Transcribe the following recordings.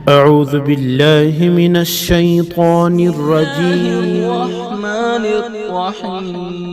أعوذ بالله من الشيطان الرجيم. الرحمن الرحيم.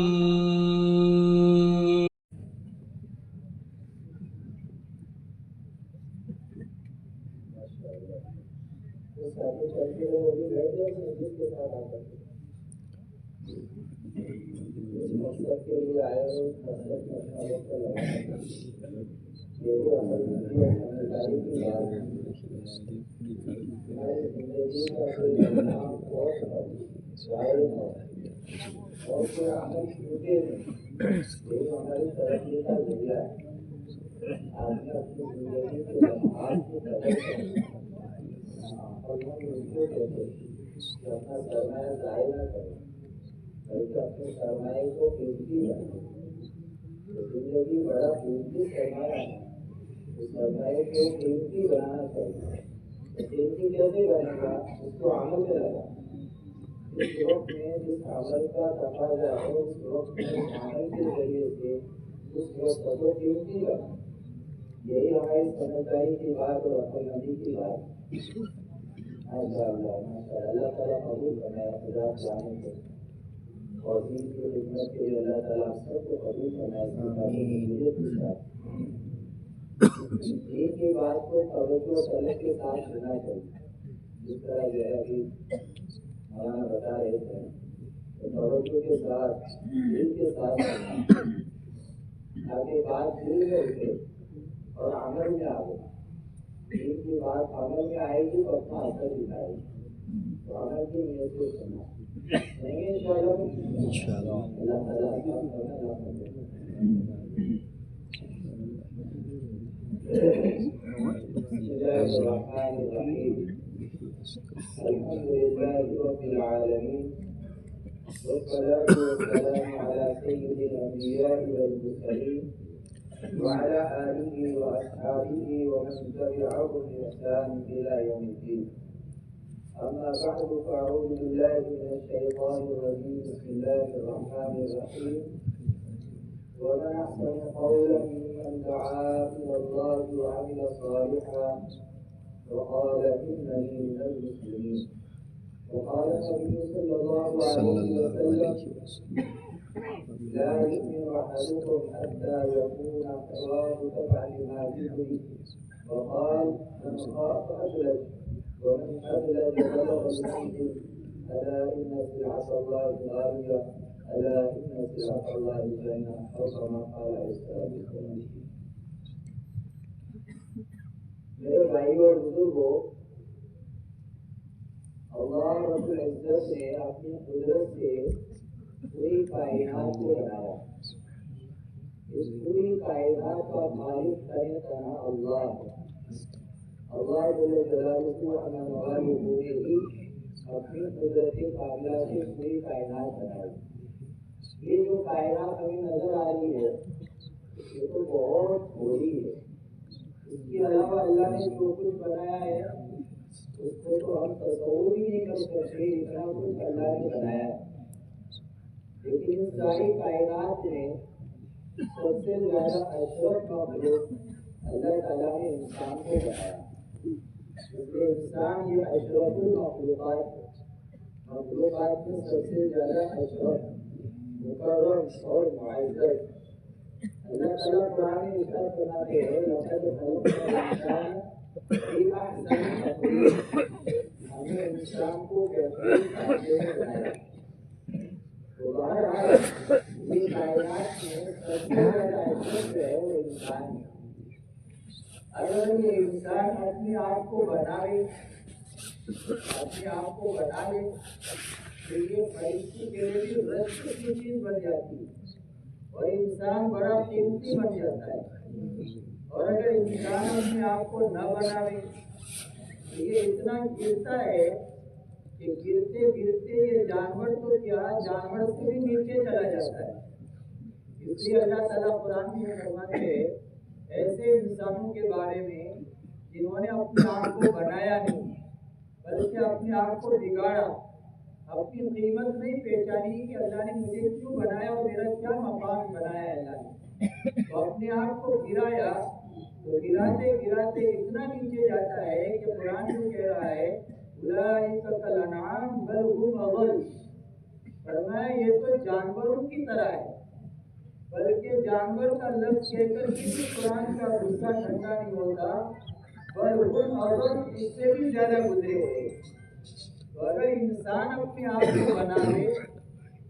تو گراتے گراتے اتنا نیچے جاتا ہے کہ قرآن جو کہہ رہا ہے اولئک کالانعام بل هم اضل، فرمایا یہ تو جانوروں کی طرح ہے، بلکہ جانور کا لفظ کہہ کر کسی قرآن کا غصہ ٹھنڈا نہیں ہوتا، بل هم اضل اس سے بھی زیادہ گزرے ہوئے۔ تو اگر انسان اپنے آپ کو بنا لے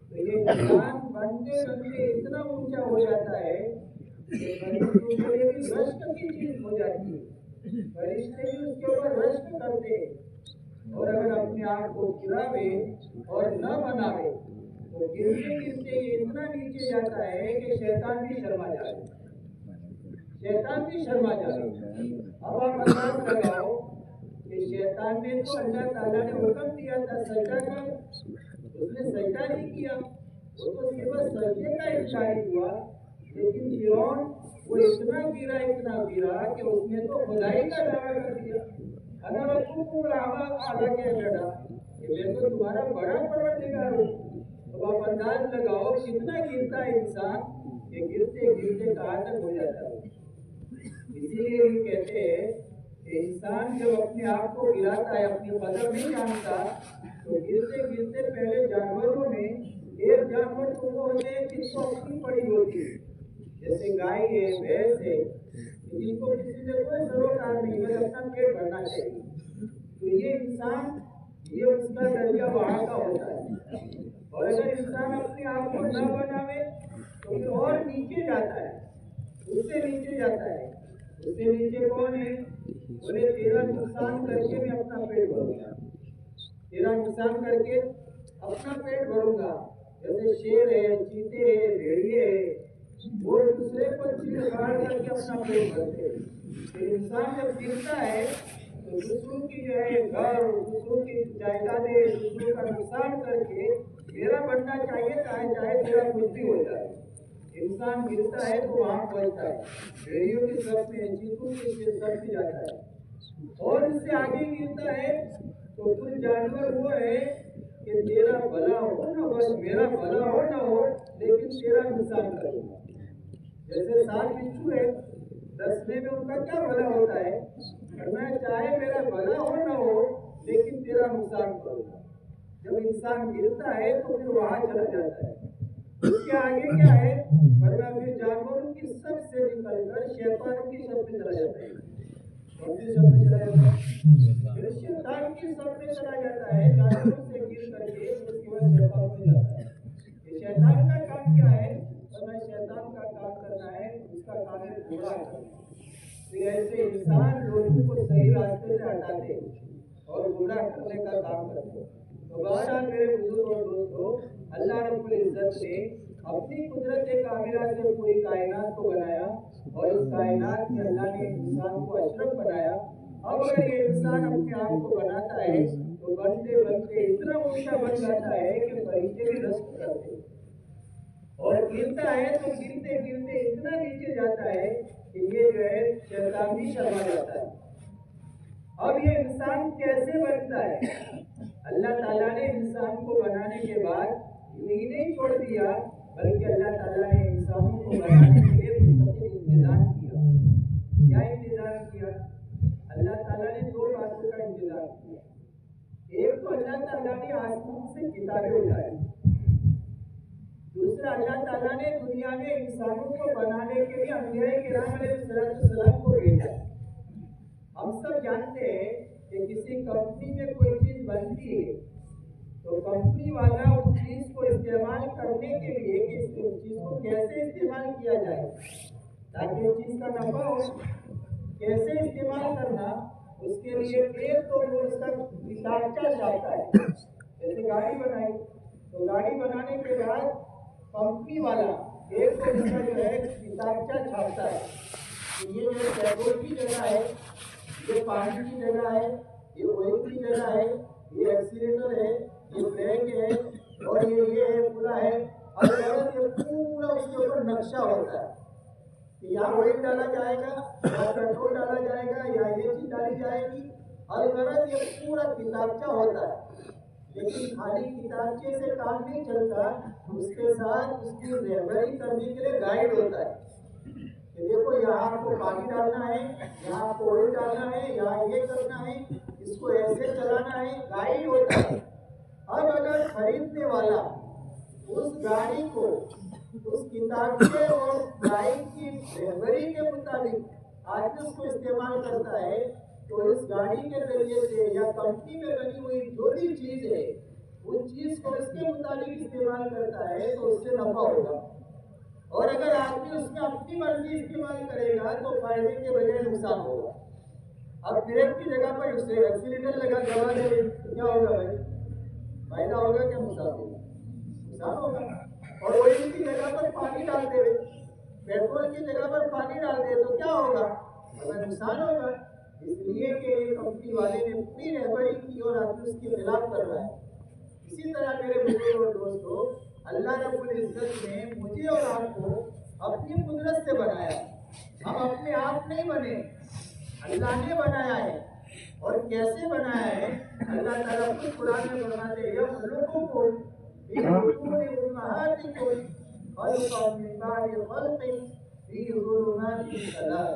تو یہ انسان بنتے بنتے اتنا اونچا ہو جاتا ہے کہ فرشتوں کے لیے بھی رشک کی چیز ہو جاتی ہے، فرشتے بھی اس کے اوپر رشک کرتے ہیں۔ اور اگر اپنے آپ کو گراوے اور نہ بناوے تو گرتے گرتے یہ اتنا نیچے جاتا ہے کہ شیطان بھی شرما جائے، شیطان بھی شرما جائے۔ اب آپ انداز لگاؤ کہ شیطان نے تو اللہ تعالیٰ نے حکم دیا تھا سجدہ کر، اس نے سجدہ نہیں کیا، وہ تو صرف سجدے کا انکاری ہوا، لیکن فرعون وہ اتنا گرا کہ اس نے تو خدائی کا دعویٰ کر دیا۔ انا ربکم الاعلی کہہ بیٹھا کہ میں تو تمہارا بڑا پروردگار ہوں۔ اب آپ انداز لگاؤ کتنا گرتا ہے انسان کہ گرتے گرتے کہاں تک ہو جاتا ہے۔ اسی لیے یہ کہتے ہیں کہ انسان جب اپنے آپ کو گراتا ہے، اپنی قدر نہیں جانتا، تو گرتے گرتے پہلے جانوروں میں ایک جانور تو وہ ہوتے ہیں جس کو اپنی پڑی ہوتی ہے، جیسے گائے ہے، بھینس ہے، جن کو کسی سے کوئی سروکار نہیں، بس اپنا پیٹ بھرنا چاہیے۔ تو یہ انسان یہ اس کا درجہ وہاں کا ہوتا ہے، اور اگر انسان اپنے آپ کو نہ بناوے تو پھر اور نیچے جاتا ہے، اس سے نیچے جاتا ہے۔ اس سے نیچے کون ہے؟ بولے تیرا نقصان کر کے میں اپنا پیٹ بھروں گا، تیرا نقصان کر کے اپنا پیٹ بھروں گا۔ جیسے شیر ہے، چیتے ہے، بھیڑیے ہے، وہ دوسرے کو چیڑ پھاڑ کر کے اپنا پیٹ بھرتے ہیں۔ پھر انسان جب گرتا ہے تو دوسروں کی جو ہے گھر، دوسروں کی جائیدادیں، دوسروں کا نقصان کر کے میرا بننا چاہیے، چاہے تیرا کچھ بھی ہو جائے۔ انسان گرتا ہے تو وہاں پہنچتا ہے، بھیڑیوں کی صف میں، چیتوں کی صف میں جاتا ہے، اور اس سے آگے گرتا ہے تو کچھ جانور وہ ہے کہ تیرا بھلا ہو نہ ہو، میرا بھلا ہو نہ ہو، لیکن تیرا نقصان کروں گا۔ جیسے سات بچھو ہے، دسنے میں ان کا کیا بھلا ہوتا ہے؟ میں چاہے میرا بھلا ہو نہ ہو لیکن تیرا نقصان کروں گا۔ جب انسان گرتا ہے تو پھر وہاں چلا جاتا ہے۔ اس کے آگے کیا ہے؟ ورنہ پھر جانوروں کی سب سے نکل کر شیطانوں کی سب میں چلا جاتا ہے۔ کون سی سب میں چلا جاتا ہے؟ پھر شیطان کی سب میں چلا جاتا ہے، جانوروں سے گر کر کے اس کے بعد شیطان میں جاتا ہے۔ یہ شیطان کا کام کیا ہے؟ ورنہ شیطان کا کام کرنا ہے، اس کا کام ہے گمراہ کرنا۔ پھر ایسے انسان لوگوں کو صحیح راستے سے ہٹاتے اور گمراہ کرنے کا کام کرتے۔ تو بہرحال میرے بزرگ اور دوستو، اللہ رب العزت نے اپنی قدرت کاملہ سے پوری کائنات کو بنایا، اور اس کائنات میں اللہ نے انسان کو اشرف بنایا۔ اب اگر یہ انسان اپنے آپ کو بناتا ہے تو بنتے بنتے اتنا اونچا بن جاتا ہے کہ فرشتے بھی رشک کرتے، اور گرتا ہے تو گرتے گرتے اتنا نیچے جاتا ہے کہ یہ جو ہے شیطان بھی شرما جاتا ہے۔ اب یہ انسان کیسے بنتا ہے؟ اللہ تعالیٰ نے انسان کو بنانے کے بعد یوں ہی نہیں چھوڑ دیا، بلکہ اللہ تعالیٰ نے انسانوں کو بنانے کے لیے مستقل انتظام کیا۔ کیا انتظام کیا؟ اللہ تعالیٰ نے دو باتوں کا انتظام کیا۔ ایک تو اللہ تعالیٰ نے آسمان سے کتابیں اتاری، دوسرا اللہ تعالیٰ نے دنیا میں انسانوں کو بنانے کے لیے انبیاء کرام علیہ السلام کو بھیجا۔ ہم سب جانتے ہیں کہ کسی کمپنی میں کوئی چیز بنتی ہے تو کمپنی والا اس چیز کو استعمال کرنے کے لیے کہ اس چیز کو کیسے استعمال کیا جائے تاکہ اس چیز کا نفع ہو، کیسے استعمال کرنا، اس کے لیے ایک تو وہ اس کا کتابچہ چھاپتا ہے۔ جیسے گاڑی بنائی تو گاڑی بنانے کے بعد کمپنی والا ایک تو اس کا جو ہے کتابچہ چھاپتا ہے کہ یہ جو پیٹرول کی جگہ ہے، یہ پانی کی جگہ ہے، یہ آئل کی جگہ ہے، یہ ایکسیلیٹر ہے، یہ بریک ہے، اور یہ ہے پورا ہے، اور یہ پورا اس کے اوپر نقشہ ہوتا ہے کہ یہاں آئل ڈالا جائے گا، یا پیٹرول ڈالا جائے گا، یا یہ چیز ڈالی جائے گی، ہر غرض یہ پورا کتابچہ ہوتا ہے۔ لیکن خالی کتابچے سے کام نہیں چلتا، اس کے ساتھ اس کی رہبری کرنے کے لیے گائیڈ ہوتا ہے کہ دیکھو یہاں آپ کو پانی ڈالنا ہے، یہاں آپ کو آئل ڈالنا ہے، یہاں یہ کرنا ہے، اس کو ایسے چلانا ہے، گائیڈ ہوتا ہے۔ اب اگر خریدنے والا اس گاڑی کو اس کتابچے اور گائیڈ کی رہبری کے مطابق آج اس کو استعمال کرتا ہے تو اس گاڑی کے ذریعے سے یا کمپنی میں بنی ہوئی جو بھی چیز ہے وہ چیز کو اس کے مطابق استعمال کرتا ہے تو اس سے نفع ہوگا، اور اگر آدمی اس میں اپنی مرضی استعمال کرے گا تو فائدے کے بجائے نقصان ہوگا۔ اب بریک کی جگہ پر اسے ایکسیلیٹر لگا دبا دے تو کیا ہوگا بھائی؟ فائدہ ہوگا کیا نقصان ہوگا؟ نقصان ہوگا۔ اور آئل کی جگہ پر پانی ڈال دے، پیٹرول کی جگہ پر پانی ڈال دے تو کیا ہوگا؟ نقصان ہوگا۔ اس لیے کہ کمپنی والے نے پوری رہبری کی اور آدمی اس کے خلاف کر رہا ہے۔ اسی طرح میرے بزرگ اور دوستوں، اللہ رب العزت نے مجھے اور آپ کو اپنی قدرت سے بنایا، ہم اپنے آپ نہیں بنے، اللہ نے بنایا ہے۔ اور کیسے بنایا ہے؟ اللہ تعالیٰ خود قرآن میں فرماتے ہیں یخلقکم فی بطون امہاتکم خلقا من بعد خلق فی ظلمات ثلاث۔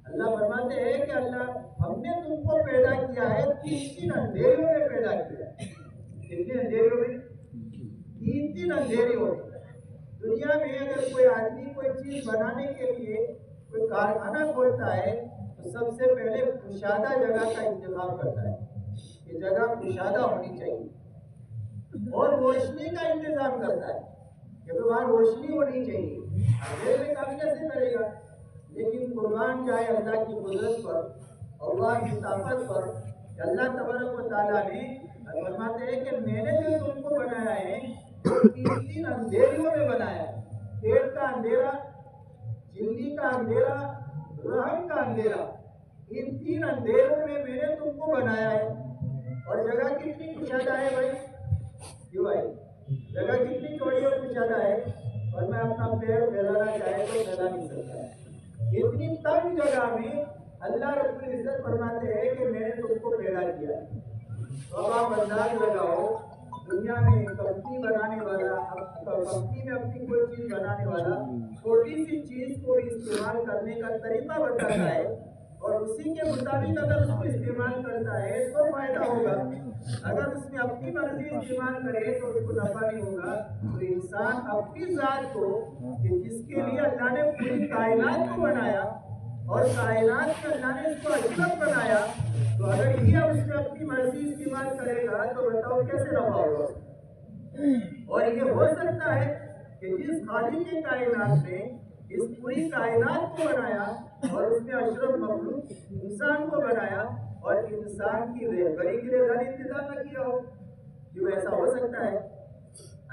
اللہ فرماتے ہیں کہ اللہ ہم نے تم کو پیدا کیا ہے تین اندھیریوں میں پیدا کیا ہے۔ کتنے اندھیریوں میں؟ تین اندھیریوں میں۔ دنیا میں اگر کوئی آدمی کوئی چیز بنانے کے لیے کوئی کارخانہ کھولتا ہے تو سب سے پہلے کشادہ جگہ کا انتخاب کرتا ہے کہ جگہ کشادہ ہونی چاہیے، اور روشنی کا انتظام کرتا ہے کہ وہاں روشنی ہونی چاہیے، اندھیرے میں کام کیسے کرے گا؟ لیکن قربان جائے اللہ کی قدرت پر، اللہ کی طاقت پر، کہ اللہ تبارک و تعالیٰ نے فرماتے ہیں کہ میں نے جو تم کو بنایا ہے تین اندھیریوں میں بنایا ہے، پیٹ کا اندھیرا، جلدی کا اندھیرا، رحم کا اندھیرا، ان تین اندھیروں میں میں نے تم کو بنایا ہے۔ اور جگہ کتنی کشادہ ہے بھائی؟ کیوں بھائی؟ جگہ کتنی چوڑی اور کشادہ ہے، اور میں اپنا پیر پھیلانا چاہے تو پھیلا نہیں سکتا۔ اتنی تنگ جگہ میں اللہ رب العزت فرماتے ہیں کہ میں نے تم کو پیدا کیا ہے۔ تو اب آپ انداز لگاؤ، دنیا میں کمپنی بنانے والا، کمپنی میں اپنی کوئی چیز بنانے والا چھوٹی سی چیز کو استعمال کرنے کا طریقہ بتاتا ہے، اور اسی کے مطابق اگر اس کو استعمال کرتا ہے تو فائدہ ہوگا، اگر اس میں اپنی مرضی استعمال کرے تو اس کو نفع نہیں ہوگا۔ تو انسان اپنی ذات کو، کہ جس کے لیے اللہ نے پوری کائنات کو بنایا اور کائنات میں اللہ نے اس کو اشرف بنایا، تو اگر یہ اس میں اپنی مرضی استعمال کرے گا تو بتاؤ کیسے نفع ہوگا؟ اور یہ ہو سکتا ہے کہ جس خالق کی کائنات نے اس پوری کائنات کو بنایا اور اس میں اشرف مخلوق انسان کو بنایا اور انسان کی رہبری کے لیے اللہ نے انتظام نہ کیا ہو، کیوں ایسا ہو سکتا ہے؟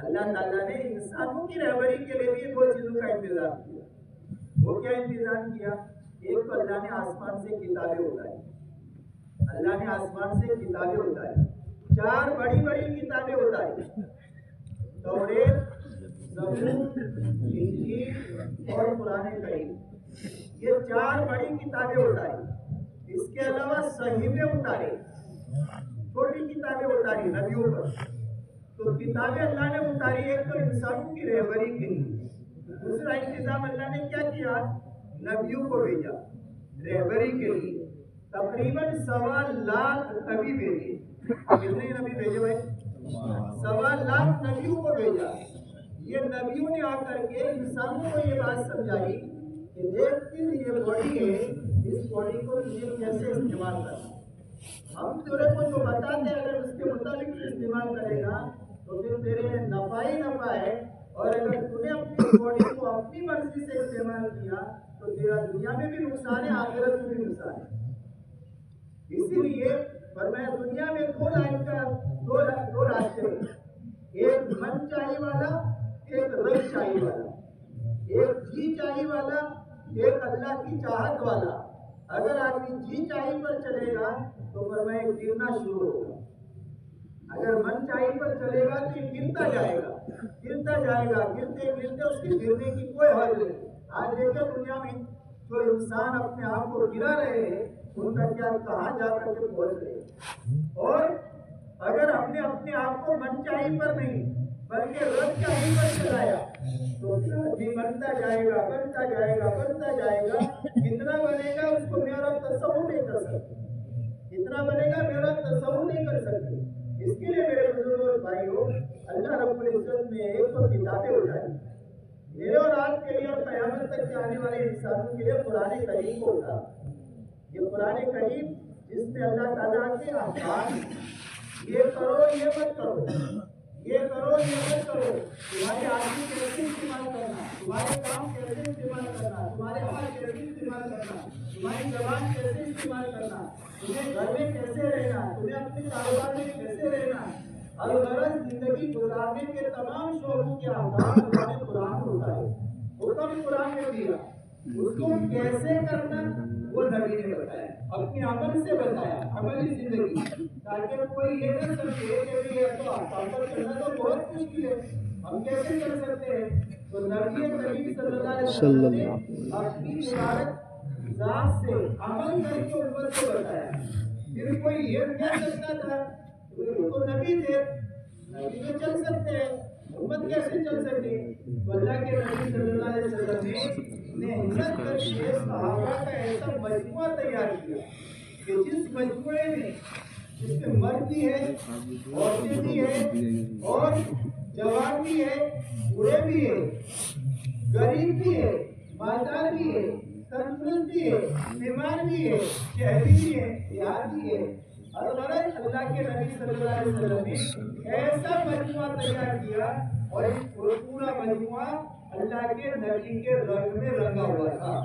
اللہ تعالیٰ نے انسانوں کی رہبری کے لیے بھی دو چیزوں کا انتظام کیا۔ وہ کیا انتظام کیا؟ ایک تو اللہ نے آسمان سے کتابیں اتاری، اللہ نے آسمان سے کتابیں اتاری، چار بڑی بڑی کتابیں اتاری، توریت، زبور، انجیل اور قرآن کریم، یہ چار بڑی کتابیں اتاری۔ اس کے علاوہ صحیفے اتارے، چھوٹی کتابیں اتاری نبیوں پر۔ تو کتابیں اللہ نے اتاری ایک تو انسانوں کی رہبری کے لیے، دوسرا انتظام اللہ نے کیا کیا؟ نبیوں کو بھیجا رہبری کے لیے، تقریباً 1.25 لاکھ نبی بھیجے۔ کتنے نبی بھیجے بھائی؟ 1.25 لاکھ نبیوں کو بھیجا۔ یہ نبیوں نے آ کر کے انسانوں کو یہ بات سمجھائی کہ دیکھتی یہ باڈی ہے، اس باڈی کو تجھے کیسے استعمال کرنا۔ ہم تیرے کو جو بتاتے ہیں اگر اس کے مطابق استعمال کرے گا تو پھر تیرے نفع ہی نفع ہے، اور اگر تو نے اپنی باڈی کو اپنی مرضی سے استعمال کیا تو تیرا دنیا میں بھی نقصان ہے، آخرت میں بھی نقصان ہے۔ اسی لیے فرمایا دنیا میں دو راستے ہیں، ایک من چاہی والا، ایک رب چاہی والا، ایک جی چاہی والا، ایک اللہ کی چاہت والا۔ اگر آدمی جی چاہی پر چلے گا تو فرمایا گرنا شروع ہوگا، اگر من چاہی پر چلے گا تو یہ گرتا جائے گا، گرتا جائے گا، گرتے گرتے اس کی گرنے کی کوئی حد نہیں۔ آج دیکھیں دنیا میں جو انسان اپنے آپ کو گرا رہے ہیں ان کا کیا کہاں جا کر کے پہنچ رہے ہیں۔ اور اگر ہم نے اپنے آپ کو من چاہی پر نہیں بلکہ رب کا ہمت چلایا تو بنتا جائے گا بنتا جائے گا بنتا جائے گا. کتنا بنے گا اس کو میرا تصور نہیں کر سکتے. کتنا بنے گا میرا تصور نہیں کر سکتے. اس کے لیے میرے بزرگوں اور بھائیوں اللہ رب العزت نے ایک تو کتابیں اٹھائی میرے اور آپ کے لیے اور قیامت تک کے آنے والے انسانوں کے لیے قرآن کریم کو اٹھا. یہ قرآن کریم جس میں اللہ تعالیٰ کے احکام یہ کرو یہ مت کرو یہ کرو یہ مت کرو تمہارے آدمی کیسے استعمال کرنا تمہارے کام کیسے استعمال کرنا تمہارے ہاتھ کیسے استعمال کرنا تمہاری زبان کیسے استعمال کرنا تمہیں گھر میں کیسے رہنا تمہیں اپنے کاروبار میں کیسے رہنا الغرض زندگی گزارنے کے تمام شعبوں کے احکام تمہارے قرآن میں اٹھائے حکم قرآن میں دیا. اس کو کیسے کرنا وہ نبی نے بتایا اپنے عمل سے بتایا عملی زندگی تاکہ کوئی یہ نہ سمجھے کہ یہ تو عمل کرنا تو بہت مشکل ہے ہم کیسے کر سکتے ہیں. تو نبی کریم صلی اللہ علیہ وسلم نے اپنی مبارک ذات سے عمل کر کے امت کو بتایا. پھر کوئی یہ کہہ سکتا تھا وہ تو نبی تھے نبی تو چل سکتے ہیں امت کیسے چل سکتی. تو اللہ کے نبی صلی اللہ علیہ وسلم نے ہمت کر کے صحابہ کا ایسا مجموعہ تیار کیا کہ جس مجموعے میں جس میں مرد بھی ہے عورتیں بھی ہے اور جوان بھی ہے بوڑھے بھی ہے غریب بھی ہے مالدار بھی ہے تندرست بھی ہے بیمار بھی ہے شہری بھی ہے دیہاتی بھی ہے. اللہ کے نبی صلی اللہ علیہ وسلم نے ایسا مجموعہ تیار کیا اور پورا مجموعہ اللہ کے نبی کے رنگ میں رنگا ہوا تھا.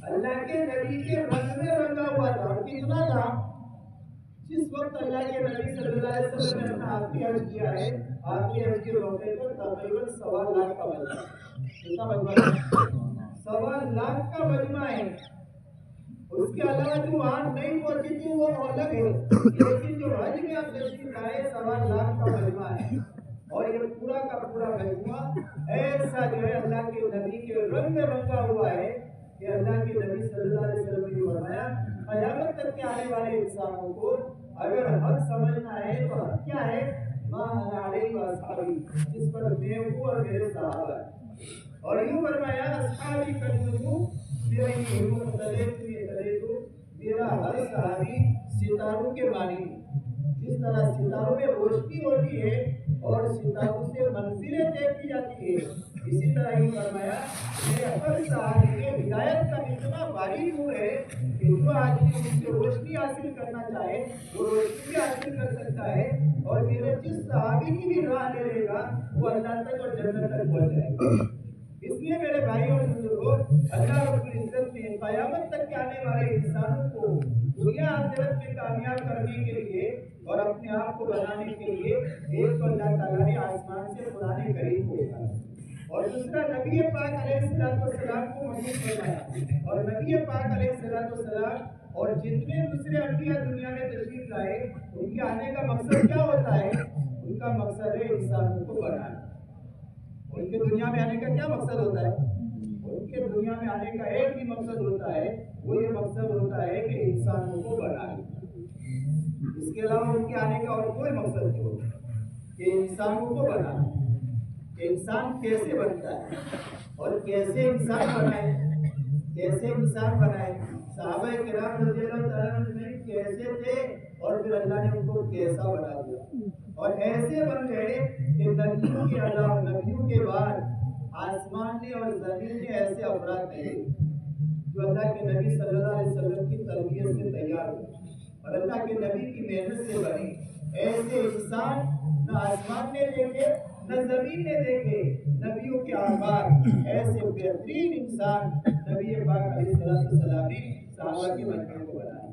اللہ کے نبی کے رنگ میں رنگا ہوا تھا. کتنا تھا جس وقت اللہ کے نبی صلی اللہ علیہ وسلم نے اپنا آخری حج کیا ہے آخری حج کے موقع پر تقریباً 1.25 لاکھ کا مجمع کتنا مجمع ہے 1.25 لاکھ کا مجمع ہے. اس کے علاوہ جو وہاں نہیں پہنچی تھی وہ الگ ہے لیکن جو حج میں آپ تشریف لائے 1.25 لاکھ کا مجمع ہے. اور یہ پورا کا پورا مجموعہ ایسا جو ہے اللہ کے نبی کے رنگ میں رنگا ہوا ہے کہ اللہ کے نبی صلی اللہ علیہ وسلم نے فرمایا قیامت تک کے آنے والے انسانوں کو اگر حق سمجھنا ہے تو حق کیا ہے ما انا علیہ واصحابی جس پر میں ہوں اور میرے صحابہ. اور یوں فرمایا اصحابی کنزو میرا یہ میرا ہر صحابی ستاروں کے مانند جس طرح ستاروں میں روشنی ہوتی ہے اور ستاروں سے منزلیں طے کی جاتی ہے اسی طرح ہی فرمایا میرے ہر صحابی کے ہدایت کا اتنا بھاری نور ہے کہ جو آدمی اس سے روشنی حاصل کرنا چاہے وہ روشنی بھی حاصل کر سکتا ہے اور میرے جس صحابی کی بھی راہ لے لے گا وہ اللہ تک اور جنت تک پہنچ جائے گا. اس لیے میرے بھائی اور بزرگوں اللہ رب العزت نے قیامت تک کے آنے والے انسانوں کو دنیا آخرت میں کامیاب کرنے کے لیے اور اپنے آپ کو بنانے کے لیے ایک تو اللہ تعالیٰ نے آسمان سے قرآن کریم کو اتارا اور دوسرا نبی پاک علیہ السلام کو مبعوث فرمایا. اور نبی پاک علیہ السلام اور جتنے دوسرے انبیاء دنیا میں تشریف لائے ان کے آنے کا مقصد کیا ہوتا ہے ان کا مقصد ہے انسانوں کو بنانا. ان کے دنیا میں آنے کا کیا مقصد ہوتا ہے ان کے دنیا میں آنے کا ایک ہی مقصد ہوتا ہے وہ یہ مقصد ہوتا ہے کہ انسانوں کو بنائے. اس کے علاوہ ان کے آنے کا اور کوئی مقصد نہیں ہوتا کہ انسانوں کو بنانا. انسان کیسے بنتا ہے اور کیسے انسان بنائے کیسے انسان بنائے. صحابہ کرام رضی اللہ تعالیٰ عنہ کیسے تھے اور پھر اللہ نے ان کو کیسا بنا دیا اور ایسے بن گئے کہ نبیوں کے علاوہ نبیوں کے بعد آسمان نے اور زمین نے ایسے افراد نہیں جو اللہ کے نبی صلی اللہ علیہ وسلم کی تربیت سے تیار ہوئے اور اللہ کے نبی کی محنت سے بنے. ایسے انسان نہ آسمان نے دیکھے نہ زمین نے دیکھے نبیوں کے آباد ایسے بہترین انسان نبی پاک علیہ السلام نے صحابہ کے مجمع کو بنایا.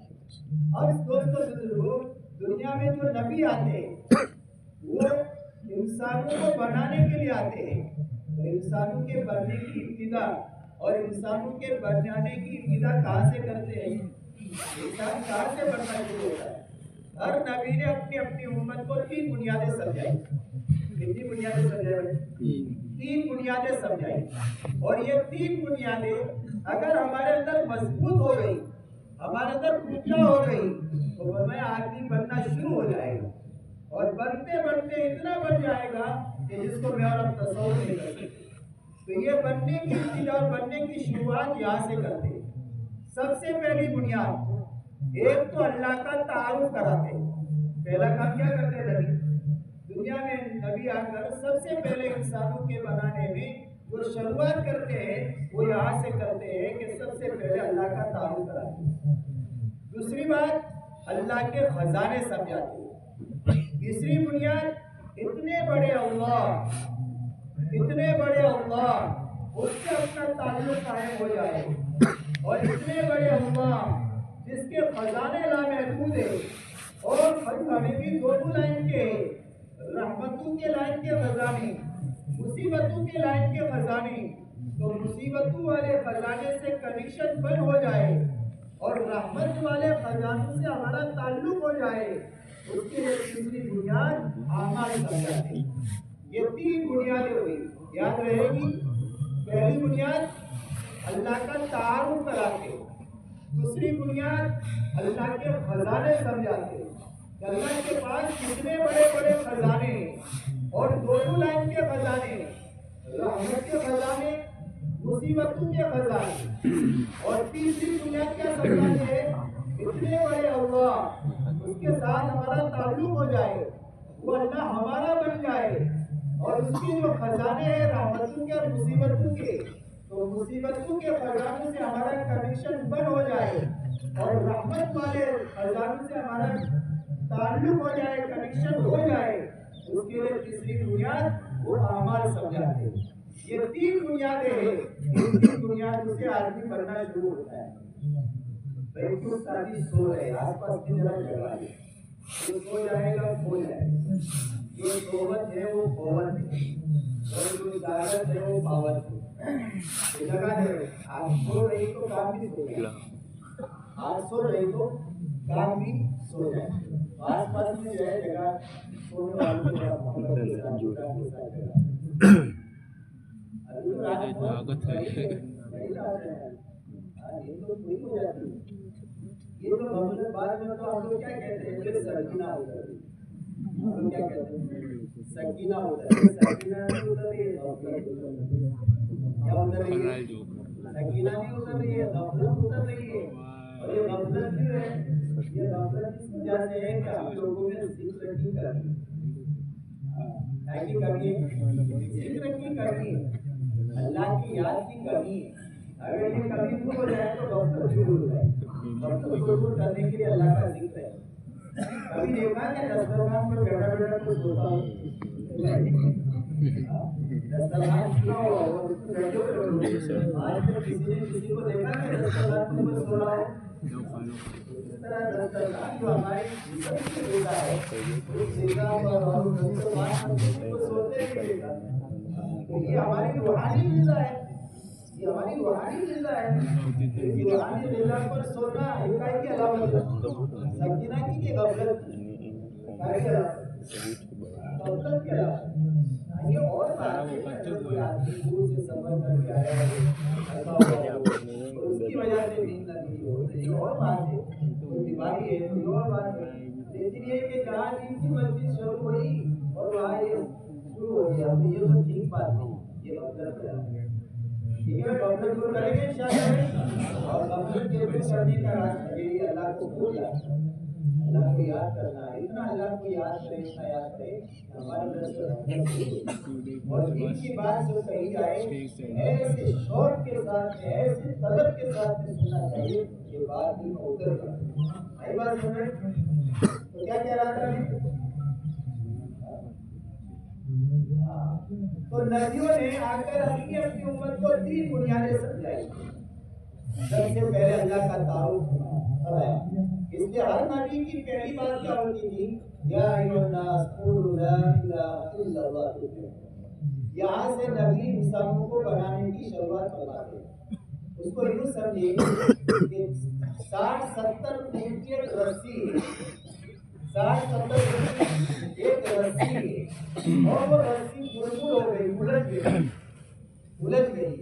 اور دوستوں بزرگوں دنیا میں جو نبی آتے ہیں وہ انسانوں کو بنانے کے لیے آتے ہیں. انسانوں کے بننے کی ابتدا اور انسانوں کے بنانے کی ابتدا کہاں سے کرتے ہیں انسان کہاں سے بننا شروع ہوتا ہے. ہر نبی نے اپنی اپنی امت کو 3 بنیادیں سمجھائی. کتنی بنیادیں سمجھائی 3 بنیادیں سمجھائی. اور یہ 3 بنیادیں اگر ہمارے اندر مضبوط ہو گئی ہمارے اندر پختہ ہو گئی تو فرمایا آدمی بننا شروع ہو جائے گا. اور بنتے بنتے اتنا بن جائے گا کہ جس کو میں اور اب تصور نہیں کر سکتے. تو یہ بننے کی ابتدا اور بننے کی شروعات یہاں سے کرتے ہیں. سب سے پہلی بنیاد ایک تو اللہ کا تعارف کراتے. پہلا کام کیا کرتے ہیں نبی؟ دنیا میں نبی آ کر سب سے پہلے انسانوں کے بنانے میں جو شروعات کرتے ہیں وہ یہاں سے کرتے ہیں کہ سب سے پہلے اللہ کا تعارف کراتے ہیں. دوسری بات اللہ کے خزانے سمجھاتے ہیں. تیسری بنیاد اتنے بڑے اللہ اس سے اپنا تعلق قائم ہو جائے. اور اتنے بڑے اللہ جس کے خزانے لامحدود ہیں اور خزانے بھی دونوں لائن کے رحمتوں کے لائن کے خزانے, مصیبتوں کے لائن کے خزانے. تو مصیبتوں والے خزانے سے کنیکشن بند ہو جائے اور رحمت والے خزانوں سے ہمارا تعلق ہو جائے. اس کے لیے تیسری بنیاد اعمال سمجھاتے ہیں. یہ تین بنیادیں ہوئی, یاد رہے گی. پہلی بنیاد اللہ کا تعارف کراتے. دوسری بنیاد اللہ کے خزانے سمجھاتے. اللہ کے پاس کتنے بڑے بڑے خزانے اور دونوں لائن کے خزانے, رحمت کے خزانے, مصیبتوں کے خزانے. اور تیسری بنیاد کیا سمجھاتے ہیں؟ اتنے بڑے اللہ اس کے ساتھ ہمارا تعلق ہو جائے, وہ اللہ ہمارا بن جائے. اور اس کے جو خزانے ہیں رحمتوں کے اور مصیبتوں کے, تو مصیبتوں کے خزانوں سے ہمارا کنیکشن بند ہو جائے اور رحمت والے خزانوں سے ہمارا تعلق ہو جائے, کنیکشن ہو جائے. اس کے لیے تیسری بنیاد وہ اعمال سمجھاتے ہیں. یہ تین بنیادیں ہیں. ان تین بنیادوں سے آدمی بننا شروع ہوتا ہے. بھائی کیوں ساتھی سو رہے, آس پاس کی جگہ لگائیے. جو سو جائے گا کھو جائے گا. جو صحبت ہے وہ قوت ہے اور جو عبادت ہے وہ پاوت ہے. یہ جگہ ہے. آپ سو رہی تو کام بھی سو جائے, آپ سو رہی تو کام بھی سو جائے. آس پاس میں جو ہے جگہ سونے والوں کو یہ تو بعد میں تو ہم لوگ کیا کہتے ہیں کہ سکینہ ہوتا ہے. ہم کیا کہتے ہیں سکینہ ہوتا ہے. سکینہ نہیں اتر رہی ہے, کیا اتر رہی ہے؟ سکینہ نہیں اتر رہی ہے, غفلت اتر رہی ہے. اور یہ غفلت کیوں ہے؟ یہ غفلت اس وجہ سے ہے کہ ہم لوگوں میں ذکر کی کمی ہے, اللہ کی یاد کی کمی ہے. اگر یہ کمی دور ہو جائے تو غفلت دور ہو جائے. غفلت دور کرنے کے لیے اللہ کا ذکر ہے. کبھی دیکھا کہ دسترخوان پر بیٹھا بیٹھا کچھ سوتا ہو, دسترخوان کیا ہو آج تک کسی نے کسی کو دیکھا کہ دسترخوان پر سو رہا ہو. اس طرح دسترخوان جو ہماری دیتا ہے اس جگہ پر اور دسترخوان پر کسی کو سوتے نہیں دیتا. یہ ہماری روحانی غذا ہے, یہ ہماری روحانی غذا ہے. روحانی غذا پر سونا ایک کی علامت ہے. سکینہ کی کہ غفلت غفلت کے علاوہ یہ اور بات ہے. کوئی آدمی دور سے سفر کر کے آیا ہے اس کی وجہ سے نیند نہ ہو, یہ اور بات ہے. کوئی بیماری ہے تو یہ اور بات ہے. لیکن یہ کہ جہاں دن کی مسجد شروع ہوئی اور وہاں یہ شروع ہو گیا, یہ تو ٹھیک بات نہیں. یہ غفلت کے علاوہ ٹھیک ہے. غفلت دور کریں گے انشاءاللہ. اور غفلت کے دور کرنے کا راستہ یہ اللہ کو بھول جانا, اللہ کو یاد کرنا. اتنا اللہ کو یاد کرے, اتنا یاد کرے ہمارے اندر. اور ان کی بات جو کہی جائے ایسے شوق کے ساتھ, ایسے طلب کے ساتھ سننا چاہیے کہ بات دل کو اتر جائے. آئی بات سمجھ؟ تو کیا کہہ رہا تھا؟ تو نبیوں نے آ کر اپنی امت کو تین بنیادیں سمجھائی. سب سے پہلے اللہ کا تعارف کرایا. اس لیے ہر نبی کی پہلی بات کیا ہوتی تھی؟ یا ایھا الناس قولوا لا الہ الا اللہ. یہاں سے نبی انسانوں کو بنانے کی شروعات کرواتے. اس کو یوں سمجھیے کہ 60-70 فٹ کی ایک رسی ہے, 60-70 فٹ ایک رسی ہے اور وہ رسی گل ہو گئی, الجھ گئی.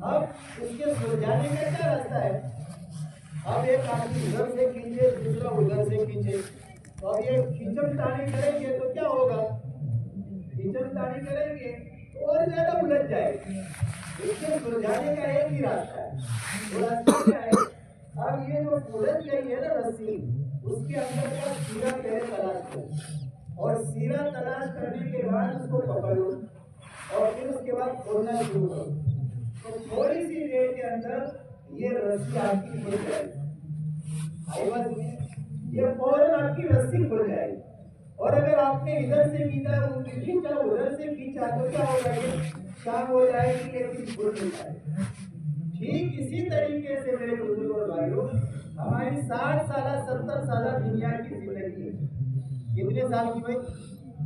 اب اس کے سلجھانے کا کیا راستہ ہے؟ اب ایک آدمی ادھر سے کھینچے, دوسرا ادھر سے کھینچے, تو اب یہ کھینچم تانی کریں گے تو کیا ہوگا؟ کھینچم تاڑی کریں گے تو اور زیادہ الجھ جائے گی. اس سے سلجھانے کا ایک ہی راستہ ہے. وہ راستہ کیا ہے؟ اب یہ جو الجھ گئی ہے نا رسی، اس کے اندر کا سیرا پہلے تلاش کرو، اور سیرا تلاش کرنے کے بعد اس کو پکڑو، اور پھر اس کے بعد کھولنا شروع کرو. تو تھوڑی سی دیر کے اندر یہ رسی آپ کی کھل جائے گی. یہ فوراً آپ کی رسی کھل جائے گی. اور اگر آپ نے ادھر سے کھینچا ادھر سے کھینچا تو کیا ہوگا؟ یہ شام ہو جائے گی لیکن کھل نہیں پائے گی. ٹھیک اسی طریقے سے میرے بزرگوں بھائیوں، ہماری 60 سالہ 70 سالہ دنیا کی زندگی ہے. کتنے سال کی بھائی؟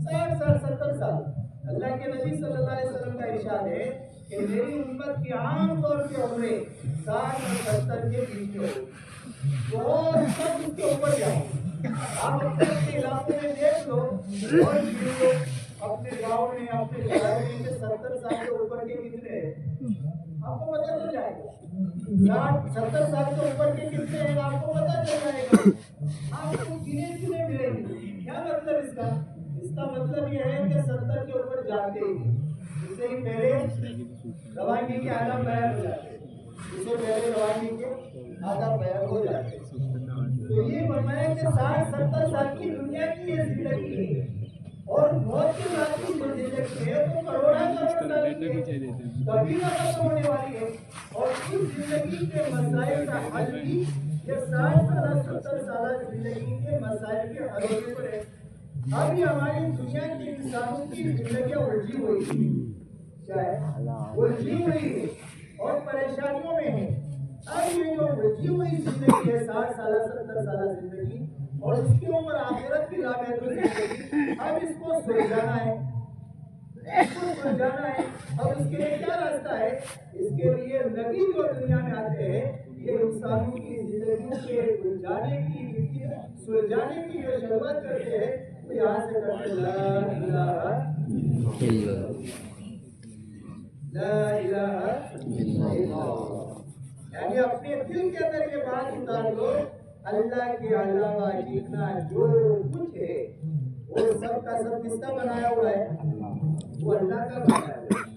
60 سال 70 سال. اللہ کے نبی صلی اللہ علیہ وسلم کا ارشاد ہے کہ میری امت کی عام طور سے عمریں 60 اور 70 کے بیچ میں ہو، تو سب اس کے اوپر جاؤ. آپ اپنے علاقوں میں دیکھ لو اور اپنے گاؤں میں اپنے شہر میں 70 سال کے اوپر کے کتنے ہیں آپ کو پتہ چل جائے گا. 70 سال کے اوپر کے کتنے ہیں آپ کو پتہ چل جائے گا. آپ کو گنے چنے ملیں گے. کیا مطلب اس کا؟ اس کا مطلب یہ ہے کہ 70 کے اوپر جاتے ہی اس سے ہی پہلے روانگی کے آداب بیان ہو جاتے، اس سے پہلے روانگی کے آداب بیان ہو جاتے. تو یہ فرمایا کہ 60-70 سال کی دنیا کی یہ زندگی ہے، اور موت کے بعد کی جو زندگی ہے تو کروڑوں سال کی ہے، کبھی نہ ختم ہونے والی ہے. اور اس زندگی کے مسائل کا حل بھی یہ 60 سالہ 70 سالہ زندگی کے مسائل کے حل ہونے پر ہے. ابھی ہماری دنیا کے انسانوں کی زندگیاں الجھی ہوئی ہیں، کیا ہے؟ الجھی ہوئی ہے اور پریشانیوں میں ہے. اب یہ جو الجھی ہوئی زندگی ہے 60 سالہ 70 سالہ زندگی، اور اس کے اوپر آخرت کی لامحدود زندگی، اب اس کو سلجھانا ہے، اس کو سلجھانا ہے. اب اس کے لیے کیا راستہ ہے؟ اس کے لیے نبی جو دنیا میں آتے ہیں یہ انسانوں کی زندگیوں کے سلجھانے کی جو شروعات کرتے ہیں وہ یہاں سے کرتے لا الہ الا اللہ. یعنی اپنے دل کے اندر یہ بات اتار لو، اللہ کے علاوہ جتنا جو کچھ ہے وہ سب کا سب کس کا بنایا ہوا ہے؟ وہ اللہ کا بنایا ہوا ہے.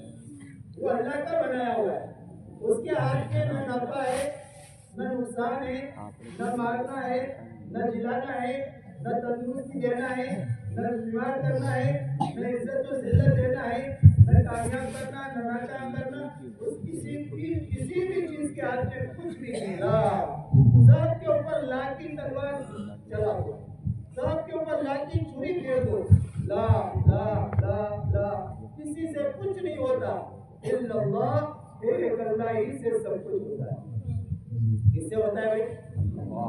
وہ اللہ کا بنایا ہوا ہے. اس کے ہاتھ میں نہ نفع ہے نہ نقصان ہے، نہ مارنا ہے نہ جلانا ہے، نہ تندرستی دینا ہے نہ بیمار کرنا ہے، نہ عزت و ذلت دینا ہے، نہ کامیاب کرنا نہ ناکام کرنا. اس کسی بھی چیز کے ہاتھ میں کچھ بھی نہیں. سب کے اوپر لا کی تلوار چلا ہوا، سب کے اوپر لا کی چھری پھیر دو. لا لا لا لا، کسی سے کچھ نہیں ہوتا الا اللہ. ایک اللہ ہی سے سب کچھ ہوتا ہے. کس سے ہوتا ہے بھائی؟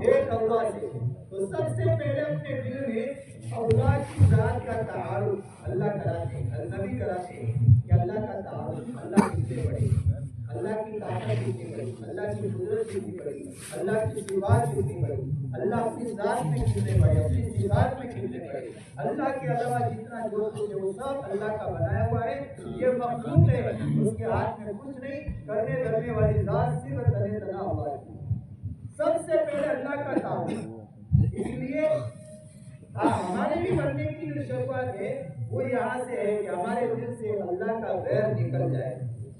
ایک اللہ سے. تو سب سے پہلے اپنے دل میں اللہ کی ذات کا تعارف اللہ کراتے ہیں، نبی کراتے ہیں کہ اللہ کا تعارف، اللہ کتنے بڑے، اللہ کی طاقت کتنی بڑی، اللہ کی قدرت کتنی بڑی، اللہ کی صفات کتنی بڑی، اللہ اپنی ذات میں کتنے بڑے، اپنی صفات میں کتنے بڑے. اللہ کے علاوہ جتنا جو کچھ ہے وہ سب اللہ کا بنایا ہوا ہے. یہ مخلوق ہے، اس کے ہاتھ میں کچھ نہیں. کرنے دھرنے والی ذات صرف تنے تنا ہوا ہے. سب سے پہلے اللہ کا تعارف. اس لیے ہمارے بھی بننے کی جو شروعات ہے وہ یہاں سے ہے کہ ہمارے دل سے اللہ کا غیر نکل جائے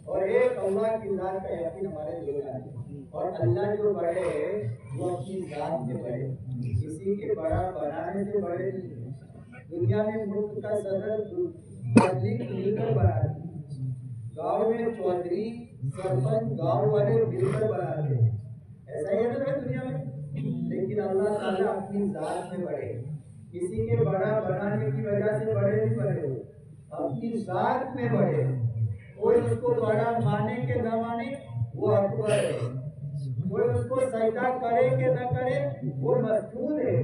اور ایک اللہ کی ذات کا یقین ہمارے دل میں آئے. اور اللہ جو بڑے ہے وہ اپنی ذات میں بڑے، کسی کے بڑا بنانے سے بڑے نہیں. دنیا میں ملک کا صدر پبلک مل کر بناتے، گاؤں میں چودھری سرپنچ گاؤں والے مل کر بناتے، ایسا ہی ہے نا دنیا میں. لیکن اللہ تعالیٰ اپنی ذات میں بڑے، کسی کے بڑا بنانے کی وجہ سے بڑے نہیں بڑے، اپنی ذات میں بڑے. کوئی اس کو بڑا مانے کہ نہ مانے وہ اکبر ہے، کوئی اس کو سجدہ کرے کہ نہ کرے وہ مسجود ہے،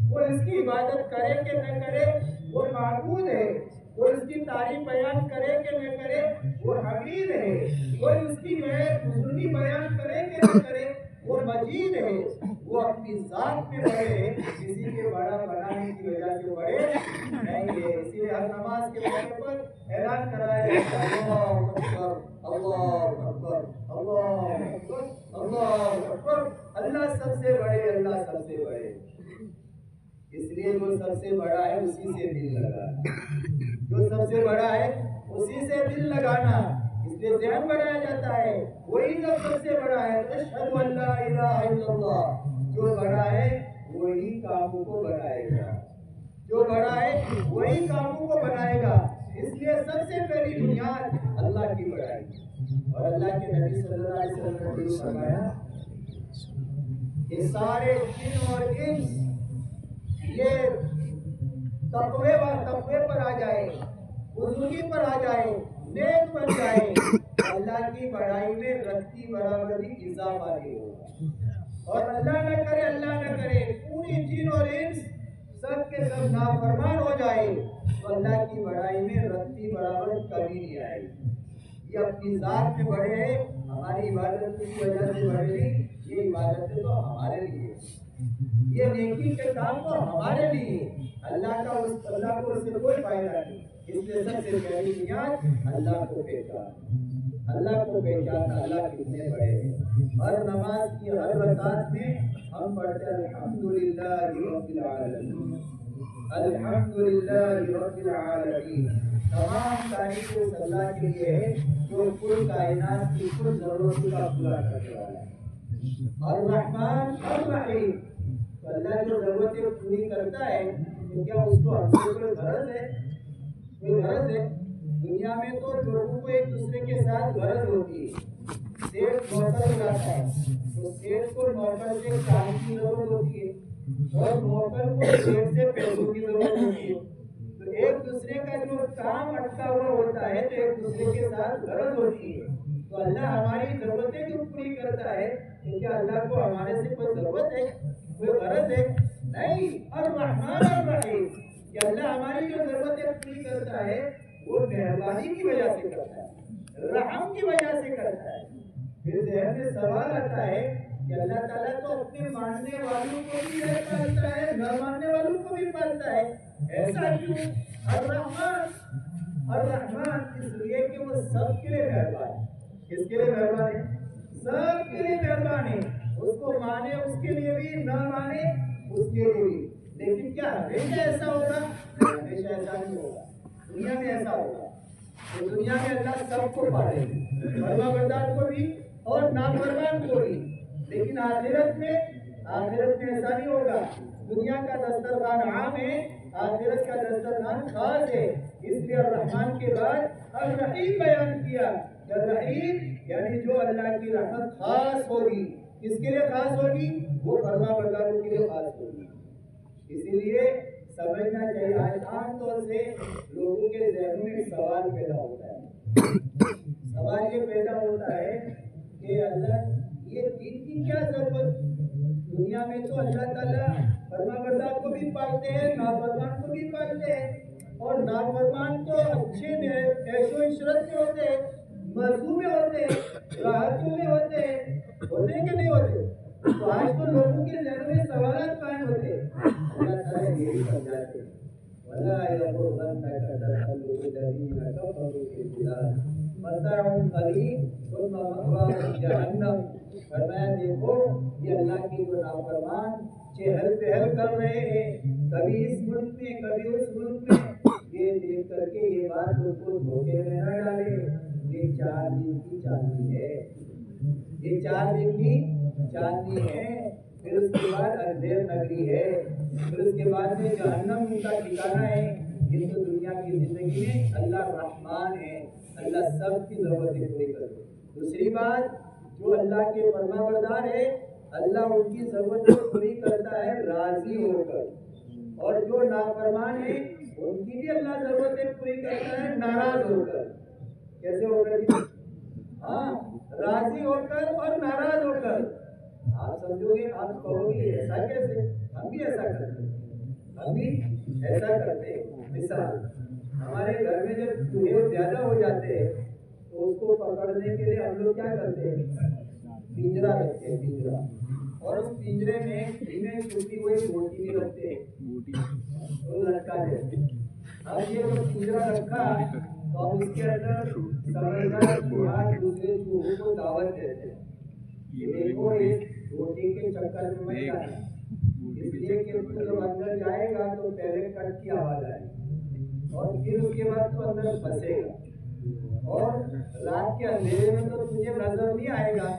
کوئی اس کی عبادت کرے کہ نہ کرے وہ معبود ہے، کوئی اس کی تعریف بیان کرے کہ نہ کرے وہ حمید ہے، کوئی اس کی جو ہے بزرگی بیان کرے کہ نہ کرے وہ مجید ہے. وہ اپنی ذات میں بڑے ہیں، کسی کے بڑا بنانے کی وجہ سے بڑے نہیں ہے. اسی لیے ہر نماز کے موقع پر اعلان کرایا جاتا ہے اللہ اکبر اللہ اکبر اللہ اکبر اللہ اکبر. اللہ سب سے بڑے، اللہ سب سے بڑے. اس لیے جو سب سے بڑا ہے اسی سے دل لگا. جو سب سے بڑا ہے اسی سے دل لگانا، اس لیے ذہن بڑھایا جاتا ہے، وہی جب سب سے بڑا ہے۔ اشہد ان لا الہ الا اللہ، جو بڑا ہے وہی کاموں کو بڑھائے گا، جو بڑا ہے وہی کاموں کو بڑھائے گا۔ اس لیے سب سے پہلی بنیاد اللہ کی بڑائی، اور اللہ کے نبی صلی اللہ علیہ وسلم نے فرمایا کہ سارے جن اور انس یہ تقوی پر آ جائے، بزرگی پر آ جائے، نیک بن جائے، اللہ کی بڑائی میں رتی برابر بھی اضافہ نہیں ہوگا۔ اور اللہ نہ کرے پوری جن اور انس سب کے سب نافرمان ہو جائے تو اللہ کی بڑائی میں رتی برابر کمی نہیں آئے گی۔ یہ اپنی ذات میں بڑے ہیں، ہماری عبادت کی وجہ سے بڑے نہیں، یہ عبادتیں تو ہمارے لیے، یہ نیکی کے کام تو ہمارے لیے، اللہ کو اس سے کوئی فائدہ نہیں۔ اس لیے سب سے پہلی بنیاد اللہ کو پہچاننا، اللہ کتنے بڑے ہیں۔ ہر نماز کی ہر رکعت میں ہم پڑھتے ہیں الحمدللہ رب العالمین، الحمدللہ رب العالمین۔ تمام تعریف اس اللہ کے لیے ہے جو کل کائنات کی کل ضرورتوں کا پورا کرنے والا ہے۔ الرحمن الرحیم، تو اللہ جو ضرورتیں پوری کرتا ہے تو کیا اس کو ہم سے کوئی غرض ہے؟ کوئی غرض ہے؟ دنیا میں تو لوگوں کو ایک دوسرے کے ساتھ غرض ہوتی ہے۔ سیٹ نوکر بلاتا ہے تو سیٹ کو نوکر سے کام کی ضرورت ہوتی ہے، اور نوکر کو سیٹ سے پیسوں کی ضرورت ہوتی ہے۔ تو ایک دوسرے کا جو کام اٹکا ہوا ہوتا ہے تو ایک دوسرے کے ساتھ غرض ہوتی ہے۔ تو اللہ ہماری ضرورتیں جو پوری کرتا ہے تو کیا اللہ کو ہمارے سے کوئی ضرورت ہے، کوئی غرض ہے؟ نہیں۔ الرحمن الرحیم، کہ اللہ ہماری جو ضرورتیں پوری کرتا ہے وہ مہربانی کی وجہ سے کرتا ہے، رحم کی وجہ سے کرتا ہے۔ پھر ذہن میں سوال آتا ہے کہ اللہ تعالیٰ تو اپنے ماننے والوں کو بھی پالتا ہے، نہ ماننے والوں کو بھی پالتا ہے، ایسا کیوں؟ الرحمن اس لیے کہ وہ سب کے لیے مہربان ہے۔ کس کے لیے مہربان ہے؟ سب کے لیے مہربان ہے۔ اس کو مانے اس کے لیے بھی، نہ مانے اس کے لیے بھی۔ لیکن کیا ہمیشہ ایسا ہوگا؟ ہمیشہ ایسا نہیں ہوگا، دنیا میں ایسا ہوگا۔ تو دنیا میں اللہ سب کو پالے، فرما بردار کو بھی اور نافرمان کو بھی، لیکن آخرت میں ایسا نہیں ہوگا۔ دنیا کا دسترخوان عام ہے، آخرت کا دسترخوان خاص ہے۔ اس لیے الرحمن کے بعد الرحیم بیان کیا۔ الرحیم یعنی جو اللہ کی رحمت خاص ہوگی، کس کے لیے خاص ہوگی؟ وہ فرما برداروں کے لیے خاص ہوگی۔ اسی لیے سمجھنا چاہیے، آج عام طور سے لوگوں کے ذہنوں میں سوال پیدا ہوتا ہے۔ سوال یہ پیدا ہوتا ہے کہ اللہ یہ دین کی کیا ضرورت؟ دنیا میں تو اللہ تعالیٰ فرما بردار کو بھی پالتے ہیں، نافرمان کو بھی پالتے ہیں، اور نافرمان تو اچھے میں عیش و عشرت میں ہوتے ہیں، مزدور میں ہوتے ہیں، راحتوں میں ہوتے ہیں کہ نہیں ہوتے؟ تو آج تو لوگوں کے ذہنوں میں سوالات قائم ہوتے ہیں۔ اللہ تعالیٰ یہی سمجھاتے ہیں وَلَا يَغُرَّنَّكَ تَقَلُّبُ الَّذِينَ كَفَرُوا فِي الْبِلَادِ مَتَاعٌ قَلِيلٌ ثُمَّ مَأْوَاهُمْ جَهَنَّمُ۔ فرمایا دیکھو یہ اللہ کی جو نافرمان چہل پہل کر رہے ہیں، کبھی اس ملک میں کبھی اس ملک میں، یہ دیکھ کر کے یہ بات ان کو دھوکے میں نہ ڈالے، یہ 4 دن کی چاندنی ہے، یہ 4 دن کی چاندنی ہے، پھر اس کے بعد اندھیر نگری ہے، پھر اس کے بعد میں جہنم ان کا ٹھکانہ ہے۔ یہ تو دنیا کی زندگی میں اللہ رحمان ہے، اللہ سب کی ضرورتیں پوری کرے۔ دوسری بات، جو اللہ کے فرما بردار ہے اللہ ان کی ضرورتیں پوری کرتا ہے راضی ہو کر، اور جو نافرمان ہے ان کی بھی اللہ ضرورتیں پوری کرتا ہے ناراض ہو کر۔ کیسے ہو کر؟ ہاں، راضی ہو کر اور ناراض ہو کر۔ آپ سمجھو گے، آپ کہو گے ایسا کیسے؟ ہم بھی ایسا کرتے ہیں، ہم بھی ایسا کرتے ہیں۔ مثال، ہمارے گھر میں جب چوہے زیادہ ہو جاتے ہیں تو اس کو پکڑنے کے لیے ہم لوگ کیا کرتے ہیں؟ پنجرا رکھتے ہیں، پنجرا، اور اس پنجرے میں چھوٹی ہوئی بوٹی بھی رکھتے ہیں، وہ لٹکا دیتے ہیں۔ اب یہ جو پنجرا رکھا تو اب اس کے اندر سمجھدار چوہا دوسرے چوہوں کو دعوت دیتے ہیں کہ دیکھو اس روٹی کے چکر میں مت جانا، اس لیے کہ تو جب اندر جائے گا تو پہلے کٹ کی آواز آئے گی، اور پھر اس کے بعد تو اندر پھنسے گا، اور رات کے اندھیرے میں تو تجھے نظر نہیں آئے گا،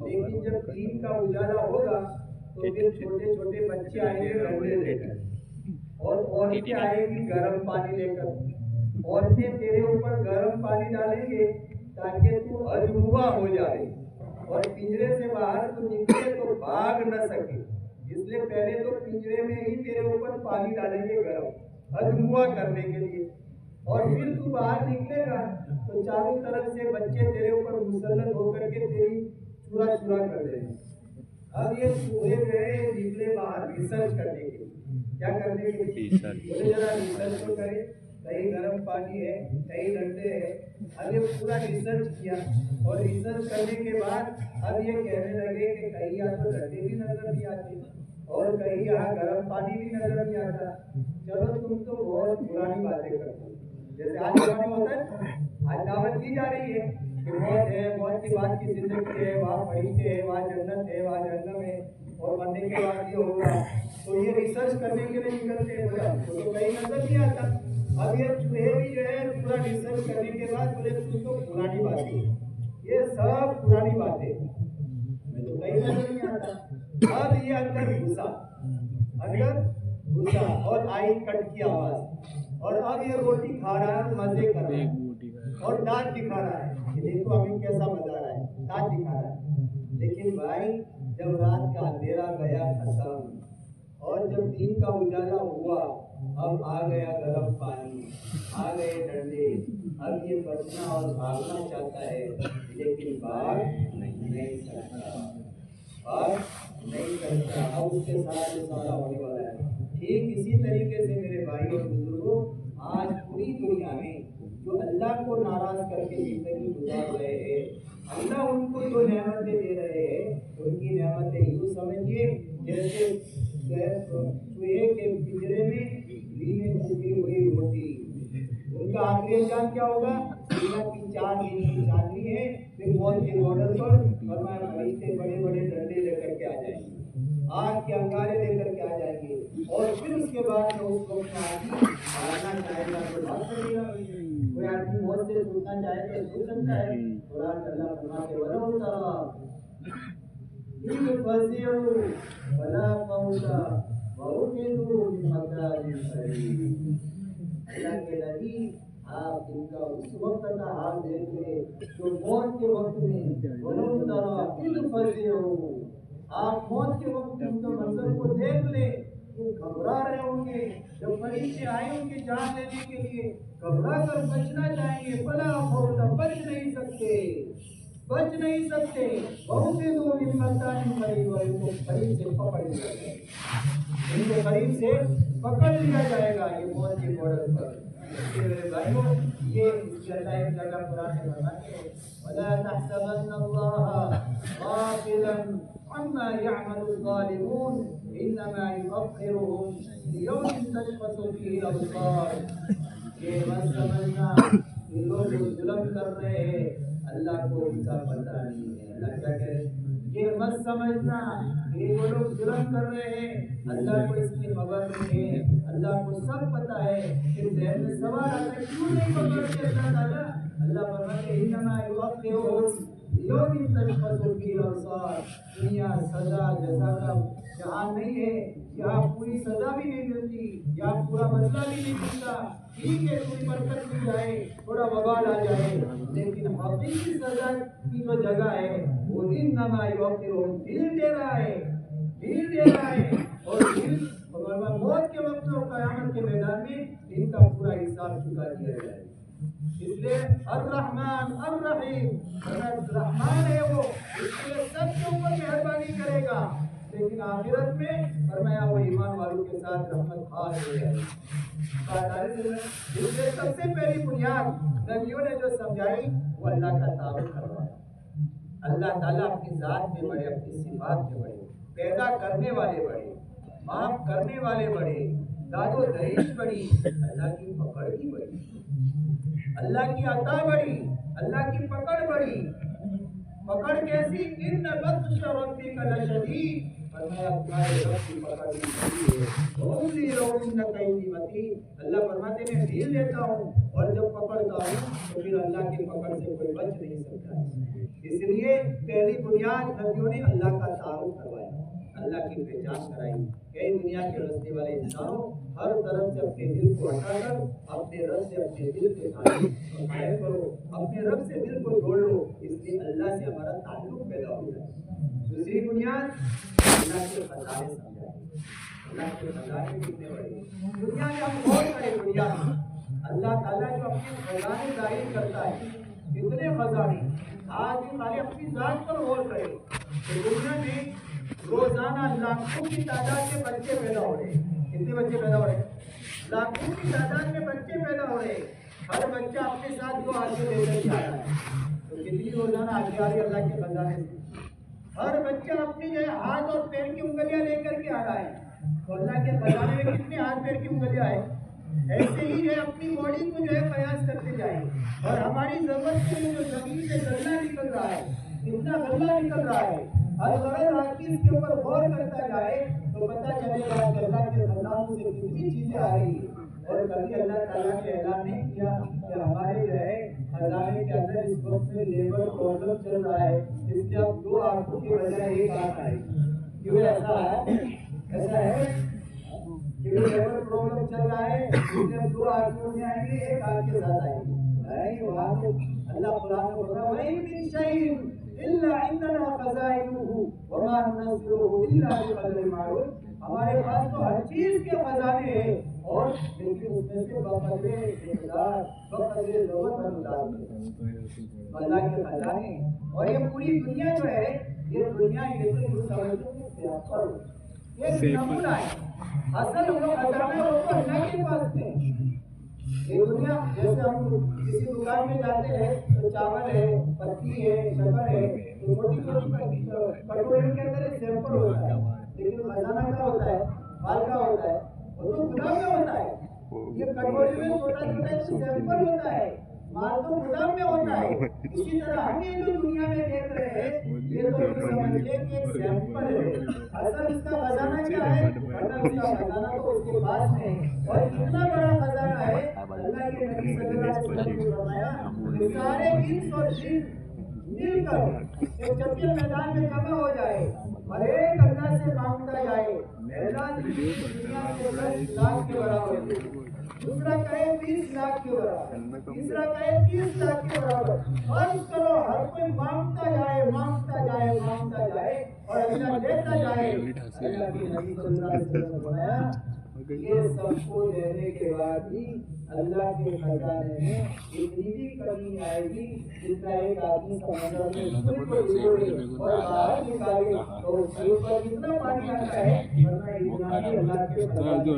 لیکن جب دین کا اجالا ہوگا تو پھر چھوٹے چھوٹے بچے آئیں گے ڈنڈے لے کر، اور عورتیں آئیں گی گرم پانی لے کر، عورتیں تیرے اوپر گرم پانی ڈالیں گے تاکہ تو ادھوا ہو جائے، اور پنجرے سے باہر تو نکلے تو بھاگ نہ سکے، اس لیے پہلے تو پنجرے میں ہی تیرے اوپر پانی ڈالیں گے گرم ادھوا کرنے کے لیے، اور پھر تو باہر نکلے گا تو چاروں طرف سے بچے تیرے اوپر مسلط ہو کر کے تیری چورا چورا کر دیں گے۔ اب یہ چوہے گئے نکلے باہر ریسرچ کرنے کے لیے، کیا کرنے کے لیے؟ بولے ذرا ریسرچ تو کرے، کہیں گرم پانی ہے، کہیں ڈنڈے ہے۔ اب یہ پورا ریسرچ کیا، اور ریسرچ کرنے کے بعد اب یہ کہنے لگے کہ کہیں یہاں تو ڈنڈے بھی نظر نہیں آتے، اور کہیں یہاں گرم پانی بھی نظر نہیں آتا، چلو تم تو بہت پرانی باتیں کرتے ہو، جیسے آج زمانے ہوتا ہے، آج دعوت دی جا رہی ہے کہ موت ہے، موت کے بعد کی زندگی ہے، وہاں فرشتے ہے، وہاں جنت ہے، وہاں جہنم ہے، اور مرنے کے بعد یہ ہوگا، تو یہ ریسرچ کرنے کے لیے نکلتے ہیں، تو کہیں نظر نہیں آتا۔ اب یہ چوہے بھی جو ہے پورا ریسرچ کرنے کے بعد بولے تم تو پرانی باتیں، یہ سب پرانی باتیں، میں تو کہیں نظر نہیں آتا۔ اب یہ اندر گھسا، اور آئی کٹ کی آواز، اور اب یہ روٹی کھا رہا ہے، مزے کر رہا ہے، اور دانت دکھا رہا ہے کہ دیکھو ہمیں کیسا مزہ آ رہا ہے، دانت دکھا رہا ہے۔ لیکن بھائی جب رات کا اندھیرا گیا ختم، اور جب دین کا اجالا ہوا، اب آ گیا گرم پانی، آ گئے ڈنڈے، اب یہ بچنا اور بھاگنا چاہتا ہے، لیکن بھاگ نہیں سکتا، بھاگ نہیں سکتا، اب اس کے ساتھ یہ سارا ہونے والا ہے۔ ٹھیک اسی طریقے سے میرے بھائی اور بزرگوں، آج پوری دنیا میں جو اللہ کو ناراض کر کے زندگی گزار رہے ہیں، اللہ ان کو جو نعمتیں دے رہے ہیں، ان کی نعمتیں یوں سمجھیے جیسے چوہے کے پنجرے میں لینے چھپی ہوئی روٹی، ان کا آخری انجام کیا ہوگا؟ دنیا کی 4 دن کی چاندنی ہے، پھر موت کے بارڈر پر فرمایا فرشتے بڑے بڑے ڈنڈے لے کر کے آ جائیں گے، آگ کے انگارے لے کر کے آ جائیں گے، اور پھر اس کے بعد میں اس کو بھاگنا چاہے گا تو بھاگ سکے گا، کوئی آدمی موت سے چھوٹنا چاہے تو چھوٹ سکتا ہے۔ قرآن اللہ فرماتے وَلَوْ تَرَىٰ إِذْ فَزِعُوا فَلَا فَوْتَ وَأُخِذُوا مِن مَّكَانٍ قَرِيبٍ۔ اللہ کے نبی آپ ان کا اس وقت کا حال دیکھ لیں جو موت کے وقت میں وَلَوْ تَرَىٰ إِذْ فَزِعُوا، آپ موت کے وقت ان کا منظر کو دیکھ لیں، وہ گھبرا رہے ہوں گے، جب فرشتے آئے ان کی جان لینے کے لیے گھبرا کر بچنا چاہیں گے، فلا فوت، بچ نہیں سکتے، بچ نہیں سکتے، بہت سے لوگ ان ان کو قریب سے پکڑ لیا جائے گا، ان کو قریب سے پکڑ لیا جائے گا، یہ موت کے بارڈر پر۔ میرے بھائیوں، یہ اللہ ایک جگہ قرآن میں فرماتے ہیں وَلَا تَحْسَبَنَّ اللَّهَ غَافِلًا عَمَّا يَعْمَلُ الظَّالِمُونَ إِنَّمَا يُؤَخِّرُهُم لِيَوْمٍ تَشْخَصُ فِيهِ الْأَبْصَارُ۔ یہ مت سمجھنا کہ لوگ ظلم کر رہے ہیں اللہ کو ان کا پتہ نہیں ہے، اللہ کیا کہہ رہے ہیں؟ یہ مت سمجھنا کہ وہ لوگ ظلم کر رہے ہیں اللہ کو اس کی خبر نہیں ہے، اللہ کو سب پتہ ہے۔ پھر ذہن میں سوال آتا ہے کیوں نہیں پکڑتے اللہ تعالیٰ؟ اللہ فرماتے ہیں انما یؤخرھم لیوم تشخص فیہ الابصار۔ دنیا سزا جزا کا جہان نہیں ہے، یہاں پوری سزا بھی نہیں ملتی، یہاں پورا بدلہ بھی نہیں ملتا، ٹھیک ہے کوئی برکت مل جائے، تھوڑا وبال آ جائے، لیکن حقیقی سزا کی جو جگہ ہے وہ انما یؤخرھم، دل دے رہا ہے، دل دے رہا ہے، اور دل موت کے وقت اور قیامت کے میدان میں ان کا پورا حساب چکا دیا جائے۔ اس لیے الرحمن الرحیم، رحمان ہے وہ، اس لیے سب کے اوپر مہربانی کرے گا، لیکن آخرت میں فرمایا وہ ایمان والوں کے ساتھ رحمت خاص ہو جائے گی۔ اس لیے سب سے پہلی بنیاد نبیوں نے جو سمجھائی وہ اللہ کا تعارف کروایا۔ اللہ تعالیٰ اپنی ذات میں بڑے، اپنی صفات میں بڑے، پیدا کرنے والے بڑے، معاف کرنے والے بڑے، داد و دہیش بڑی، اللہ کی پکڑ بھی بڑی، اللہ کی عطا بڑی، اللہ کی پکڑ بڑی۔ پکڑ کیسی؟ ان بطش ربک لشدید، فرمایا تمہارے رب کی پکڑ میں کھڑی ہے، اولی لہم قیدی متین، اللہ فرماتے ہیں میں ڈھیل دیتا ہوں اور جب پکڑتا ہوں تو پھر اللہ کی پکڑ سے کوئی بچ نہیں سکتا ہے۔ اس لیے پہلی بنیاد نبیوں نے اللہ کا تعارف کروایا، اللہ کی پہچان کرائی۔ اے دنیا کے رستے والے انسانوں، ہر طرف سے اپنے دل کو ہٹا کر اپنے رب سے اپنے دل کے قائم کرو، اپنے رب سے دل کو جوڑ لو، اس لیے اللہ سے ہمارا تعلق پیدا ہوتا ہے۔ دوسری بنیاد اللہ کے خزانے سمجھائے، اللہ کے خزانے کتنے بڑے دنیا میں ہم غور کریں، دنیا میں اللہ تعالیٰ جو اپنے خزانے ظاہر کرتا ہے، کتنے خزانے آج بھی خالی اپنی ذات پر غور کرے تو دنیا میں روزانہ لاکھوں کی تعداد میں بچے پیدا ہو رہے ہیں۔ کتنے بچے پیدا ہو رہے ہیں؟ لاکھوں کی تعداد میں بچے پیدا ہو رہے ہیں۔ ہر بچہ اپنے ساتھ دو آنکھیں لے کر کے آ رہا ہے، تو کتنی روزانہ آنکھیں آ رہی ہے اللہ کے خزانے سے۔ ہر بچہ اپنی جو ہے ہاتھ اور پیر کی انگلیاں لے کر کے آ رہا ہے، تو اللہ کے خزانے میں کتنے ہاتھ پیر کی انگلیاں ہیں؟ ایسے ہی جو ہے اپنی باڈی کو جو ہے قیاس کرتے جائیں، اور ہماری ضرورت کے لیے جو زمین سے غلہ نکل رہا ہے، کتنا غلہ نکل رہا ہے، ہر بڑے آدمی اس کے اوپر غور کرتا جائے تو پتہ چلے گا کہ اللہ کے خزانوں سے کتنی چیزیں آ رہی ہیں۔ اور کبھی اللہ تعالیٰ نے اعلان نہیں کیا کہ ہمارے جو ہے خزانے کے اندر اس وقت میں لیبر پرابلم چل رہا ہے، اس کے اب دو آنکھوں کی بجائے ایک آنکھ آئے گی؟ کیوں ایسا ہے؟ ایسا ہے لیبر پرابلم چل رہا ہے، اس کے دو آنکھوں میں آئیں گے، ایک آنکھ کے ساتھ آئیں گے۔ نہیں، وہاں تو اللہ قرآن میں بتا وَإِن مِّن شَيْءٍ إِلَّا عِندَنَا خَزَائِنُهُ وَمَا نُنَزِّلُهُ إِلَّا بِقَدْرٍ مَّعْلُومٍ۔ ہمارے پاس تو ہر چیز کے خزانے ہیں، اور لیکن اس میں سے بقدر اقتدار، بقدر ضرورت مطابق اللہ کے خزانے۔ اور یہ پوری دنیا جو ہے، یہ دنیا یہ تو یوں سمجھو کہ سیاپل، یہ نمونہ ہے، اصل وہ خزانہ وہ تو اللہ کے پاس ہے۔ یہ دنیا جیسے ہم کسی دکان میں جاتے ہیں تو چاول ہے، پتی ہے، شکر ہے، تو چھوٹی چھوٹی کٹوری کے اندر ایک سیمپل ہوتا ہے، لیکن خزانہ کیا ہوتا ہے؟ مال کا ہوتا ہے، وہ تو گودام میں ہوتا ہے۔ یہ کٹوری میں چھوٹا چھوٹا سیمپل ہوتا ہے، مال تو گودام میں ہوتا ہے۔ اسی طرح ہم یہ جو دنیا میں دیکھ رہے ہیں، یہ تو سمجھیے کہ ایک سیمپل ہے، اصل اس کا خزانہ کیا ہے؟ اصل اس کا خزانہ تو اس کے پاس ہے، اور کتنا بڑا خزانہ ہے۔ اللہ کے نبی صلی اللہ علیہ وسلم نے فرمایا کہ سارے انس اور جن مل کر ایک جنگی میدان میں جمع ہو جائے اور ایک اللہ سے مانگتا جائے، اللہ دنیا کے 10 لاکھ کے برابر ہے، دوسرا کہے 20 لاکھ کے برابر، تیسرا کہے 30 لاکھ کے برابر، فرض کرو ہر کوئی مانگتا جائے مانگتا جائے مانگتا جائے اور اللہ دیتا جائے۔ اللہ کے نبی صلی اللہ علیہ وسلم نے فرمایا یہ سب کو دینے کے بعد بھی اللہ کے خزانے میں اتنی بھی کمی آئے گی جتنا ایک آدمی سمندر میں سوئی کو ڈوبے اور باہر نکالے تو اس کے اوپر اتنا پانی آتا ہے ورنہ اتنا بھی اللہ کے خزانے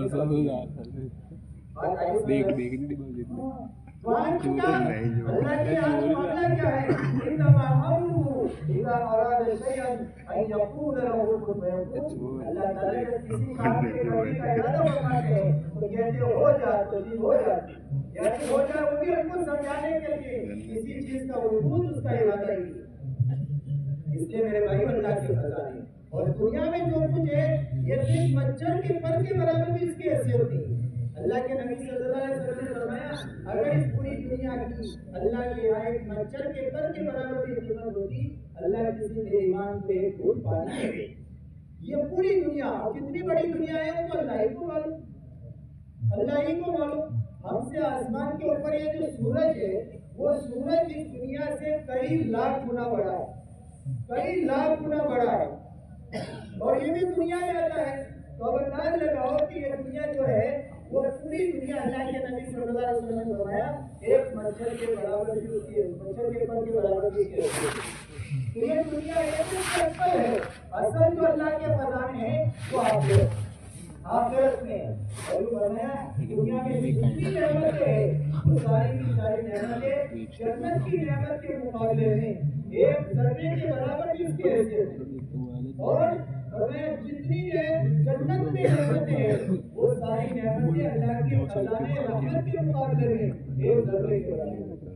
اللہ کے ہاتھ معاملہ کیا ہے؟ انما امره اذا اراد شيئا ان يقول له كن فيكون۔ اللہ تعالیٰ جب کسی کام کے کرنے کا ارادہ فرماتے ہیں تو کہتے ہو جا تو چیز ہو جاتی، یعنی ہو جائے وہ بھی ہم کو سمجھانے کے لیے کسی چیز کا وجود اس کا ارادہ ہی ہے۔ اس لیے میرے بھائی اللہ کے خزانے اور دنیا میں جو کچھ ہے یہ صرف مچھر کے پر کے برابر بھی اس کی حیثیت نہیں۔ اللہ کے نبی صلی اللہ علیہ وسلم نے فرمایا اگر اس پوری دنیا کی اللہ کے یہاں ایک مچھر کے پر کے برابر بھی قیمت ہوتی، اللہ کسی کے ایمان پہ ایک گھونٹ پانی نہ دے۔ یہ پوری دنیا کتنی بڑی دنیا ہے وہ تو اللہ ہی کو معلوم، اللہ ہی کو معلوم۔ ہم سے آسمان کے اوپر یہ جو سورج ہے وہ سورج اس دنیا سے کئی لاکھ گنا بڑا ہے، کئی لاکھ گنا بڑا ہے، اور یہ بھی دنیا میں آتا ہے۔ تو اب انداز لگاؤ کہ یہ دنیا جو ہے وہ پوری دنیا اللہ کے نبی صلی اللہ علیہ وسلم نے فرمایا ایک مچھر کے برابر بھی ہوتی ہے، مچھر کے پر کے برابر بھی ہوتی ہے۔ تو یہ دنیا ایک سیمپل ہے، اصل جو اللہ کے خزانے ہیں وہ آخرت میں ہے۔ اور یہ فرمایا دنیا میں جتنی نعمتیں ہیں وہ ساری کی ساری نعمتیں جنت کی نعمت کے مقابلے میں ایک ذرے کے برابر بھی اس کی حیثیت ہے، اور جتنی جنت میں نعمتیں ہیں وہ ساری نعمتیں اللہ کے خزانے رحمت کے مقابلے میں ایک ذرے کے برابر۔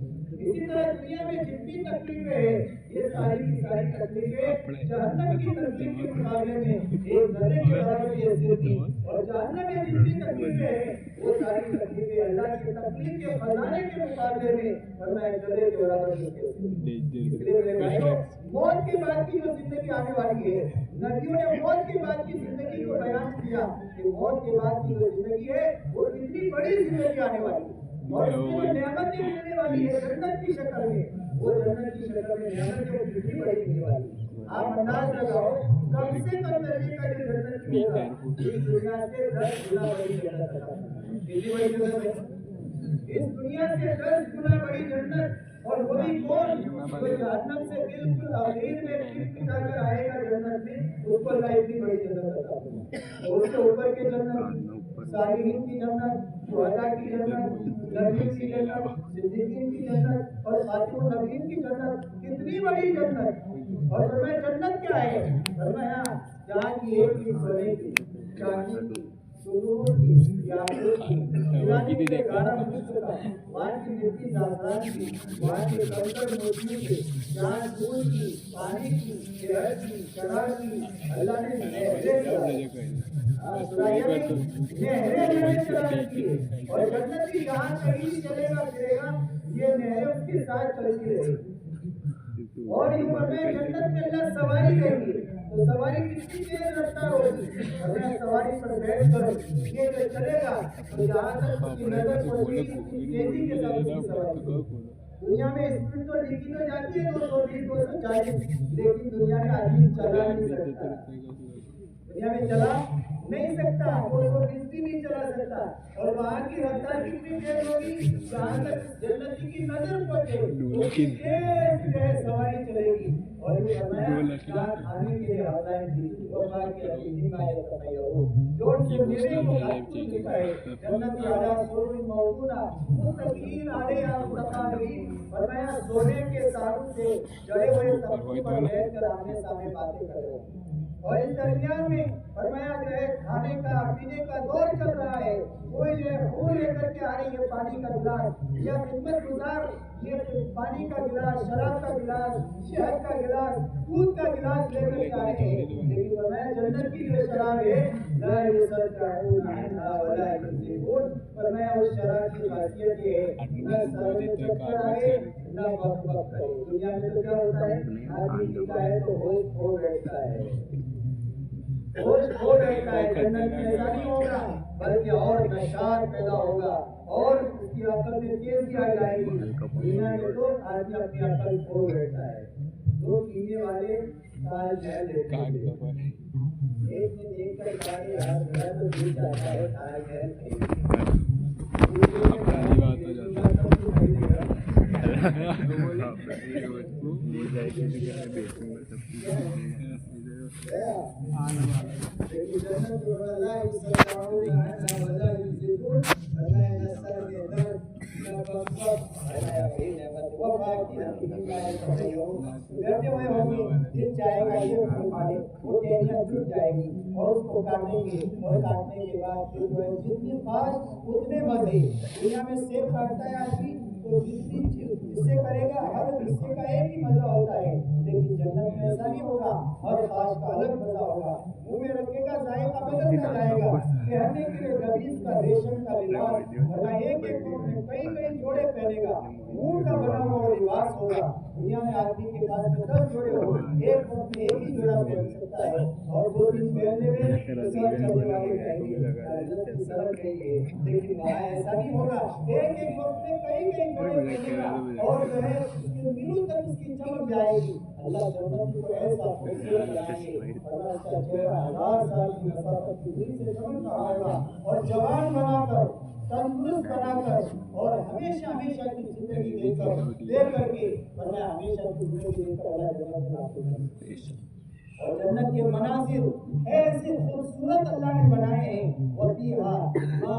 اسی طرح دنیا میں جتنی تکلیفیں ہیں یہ ساری کی ساری تکلیفیں جہنم کی تکلیف کے مقابلے میں ایک ذرے کے برابر کی حیثیت کی، اور جہنم میں جتنی تکلیفیں ہیں وہ ساری تکلیفیں اللہ کی تکلیف کے خزانے کے مقابلے میں فرمایا ایک ذرے کے برابر کی حیثیت کی۔ اس لیے میرے بھائیوں، موت کے بعد کی جو زندگی آنے والی ہے، نبیوں نے موت کے بعد کی زندگی کو بیان کیا کہ موت کے بعد کی جو زندگی ہے وہ اتنی بڑی زندگی آنے والی ہے، اور اس میں جو نعمتیں ملنے والی ہے جنت کی شکل میں، وہ جنت کی شکل میں نعمتیں کتنی بڑی ملنے والی ہے۔ آپ انداز لگاؤ کم سے کم درجے کا جو جنت کی ہوگا اس دنیا سے 10 گنا بڑی جنت ہے۔ کتنی بڑی جنت ہے؟ اس دنیا سے 10 گنا بڑی جنت، اور وہ بھی کون؟ جو جہنم سے بالکل آخر میں پٹا کر آئے گا جنت میں، اس کو اللہ اتنی بڑی جنت عطا فرمائے۔ اور اس کے اوپر کے جنت، صالحین کی جنت، شہداء کی جنت، نبیوں کی جنت، صدیقین کی جنت، اور خاتم النبیین کی جنت، کتنی بڑی جنت۔ اور فرمایا جنت کیا ہے؟ فرمایا جہاں کی ایک بھی سونے کی، چاندی کی، سرور کی، یاقوت کی، ہیرے کے گارا مشک کا، وہاں کی مٹی زعفران کی، وہاں کے کنکر موتیوں کے، جہاں دودھ کی، پانی کی، شہد کی، شراب کی، اللہ نے نہریں چلا رکھی ہے، اور جنتی جہاں کہیں چلے گا پھرے گا یہ نہریں اس کے ساتھ چلتی رہے گی۔ اور یہ فرمایا جنت میں اللہ سواری دیں گے، تو سواری کتنی تیز رفتار ہوگی؟ فرمایا سواری پر بیٹھ کر یہ جو چلے گا تو جہاں تک اس کی نظر پڑتی تیزی کے ساتھ اس کی سواری ہوگی۔ دنیا میں اسپیڈ تو لکھی تو جاتی ہے 220 240، لیکن دنیا میں آدمی چلا نہیں سکتا، دنیا میں چلا نہیں سکتا، 220 بھی نہیں چلا سکتا۔ اور وہاں کی رفتار کتنی تیز ہوگی؟ جہاں تک جنتی کی نظر پہنچے اتنی تیز جو ہے سواری چلے گی۔ اور یہ فرمایا کہاں کھانے کے لیے آن کی اور وہاں کی اپنی مائیں تمیو جوڑ سے میرے کو کھاتی لکھا ہے جنت علی سرور موضونہ متقین علیہ متقابلین۔ فرمایا سونے کے تاروں سے جڑے ہوئے تختوں پر بیٹھ کر آمنے سامنے باتیں کر رہے ہیں، اور اس درمیان میں فرمایا جو ہے کھانے کا پینے کا دور چل رہا ہے، کوئی جو ہے پھول لے کر کے آ رہی ہے پانی کا گلاس، یا خدمت گزار یہ پانی کا گلاس، شراب کا گلاس، شہد کا گلاس، دودھ کا گلاس لے کر کے آ رہے ہیں، لیکن فرمایا جنت کی جو شراب ہے لا یصدعون عنہا ولا ینزفون۔ فرمایا اس شراب کی خاصیت یہ ہے نہ سر میں چکر آئے نہ بک بک کرے۔ دنیا میں تو کیا ہوتا ہے آدمی پیتا ہے تو ہوش کھو بیٹھتا ہے، ہوش کھو بیٹھتا ہے، جنت میں ایسا نہیں ہوگا بلکہ اور نشاط پیدا ہوگا اور اس کی عقل میں تیزی آ جائے گی۔ دنیا میں تو آدمی اپنی عقل کھو بیٹھتا ہے۔ دو پینے والے تاج محل دیکھتے ہیں، ایک نے دیکھ کر کہا کہ یار میرا تو دل چاہتا ہے تاج محل اور اس کو کاٹیں گے اور کاٹنے کے بعد جتنی خاص اتنے مزے۔ دنیا میں سیب کاٹتا ہے آدمی تو جتنی حصے کرے گا ہر حصے کا ایک ہی مزہ ہوتا ہے، لیکن جنت میں ایسا نہیں ہوگا، ہر خاص کا الگ مزہ ہوگا، منہ میں رکھے گا ذائقہ بدلتا جائے گا۔ پہننے کے لیے گبیز کا ریشم کا لباس ورنہ ایک ایک میں کئی جوڑے پہنے گا، اون کا بنا ہوا لباس ہوگا۔ دنیا میں آدمی کے پاس 10 جوڑے ہو، ایک وقت میں ایک ہی جوڑا پہن سکتا ہے، اور 2 دن پہننے میں چلنے والے کہیں گے سڑک رہی ہے، لیکن وہاں ایسا نہیں ہوگا، ایک وقت میں کئی جوڑے پہنے گا، اور جو ہے دنوں تک اس کی چمک جائے گی۔ اللہ جنت کو ایسا خوبصورت بنائیں گے اللہ اس کا چہرہ 1000 سال کی مسافت کی دل سے چمک رہا ہوگا، اور جوان بنا کر تندرست بنا کر اور ہمیشہ کی زندگی دے کر کے ورنہ ہمیشہ کی زندگی دے کر اللہ جنت میں آپ کو کرے۔ اور جنت کے مناظر ایسے خوبصورت اللہ نے بنائے ہیں وَفِيهَا مَا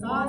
7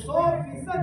100%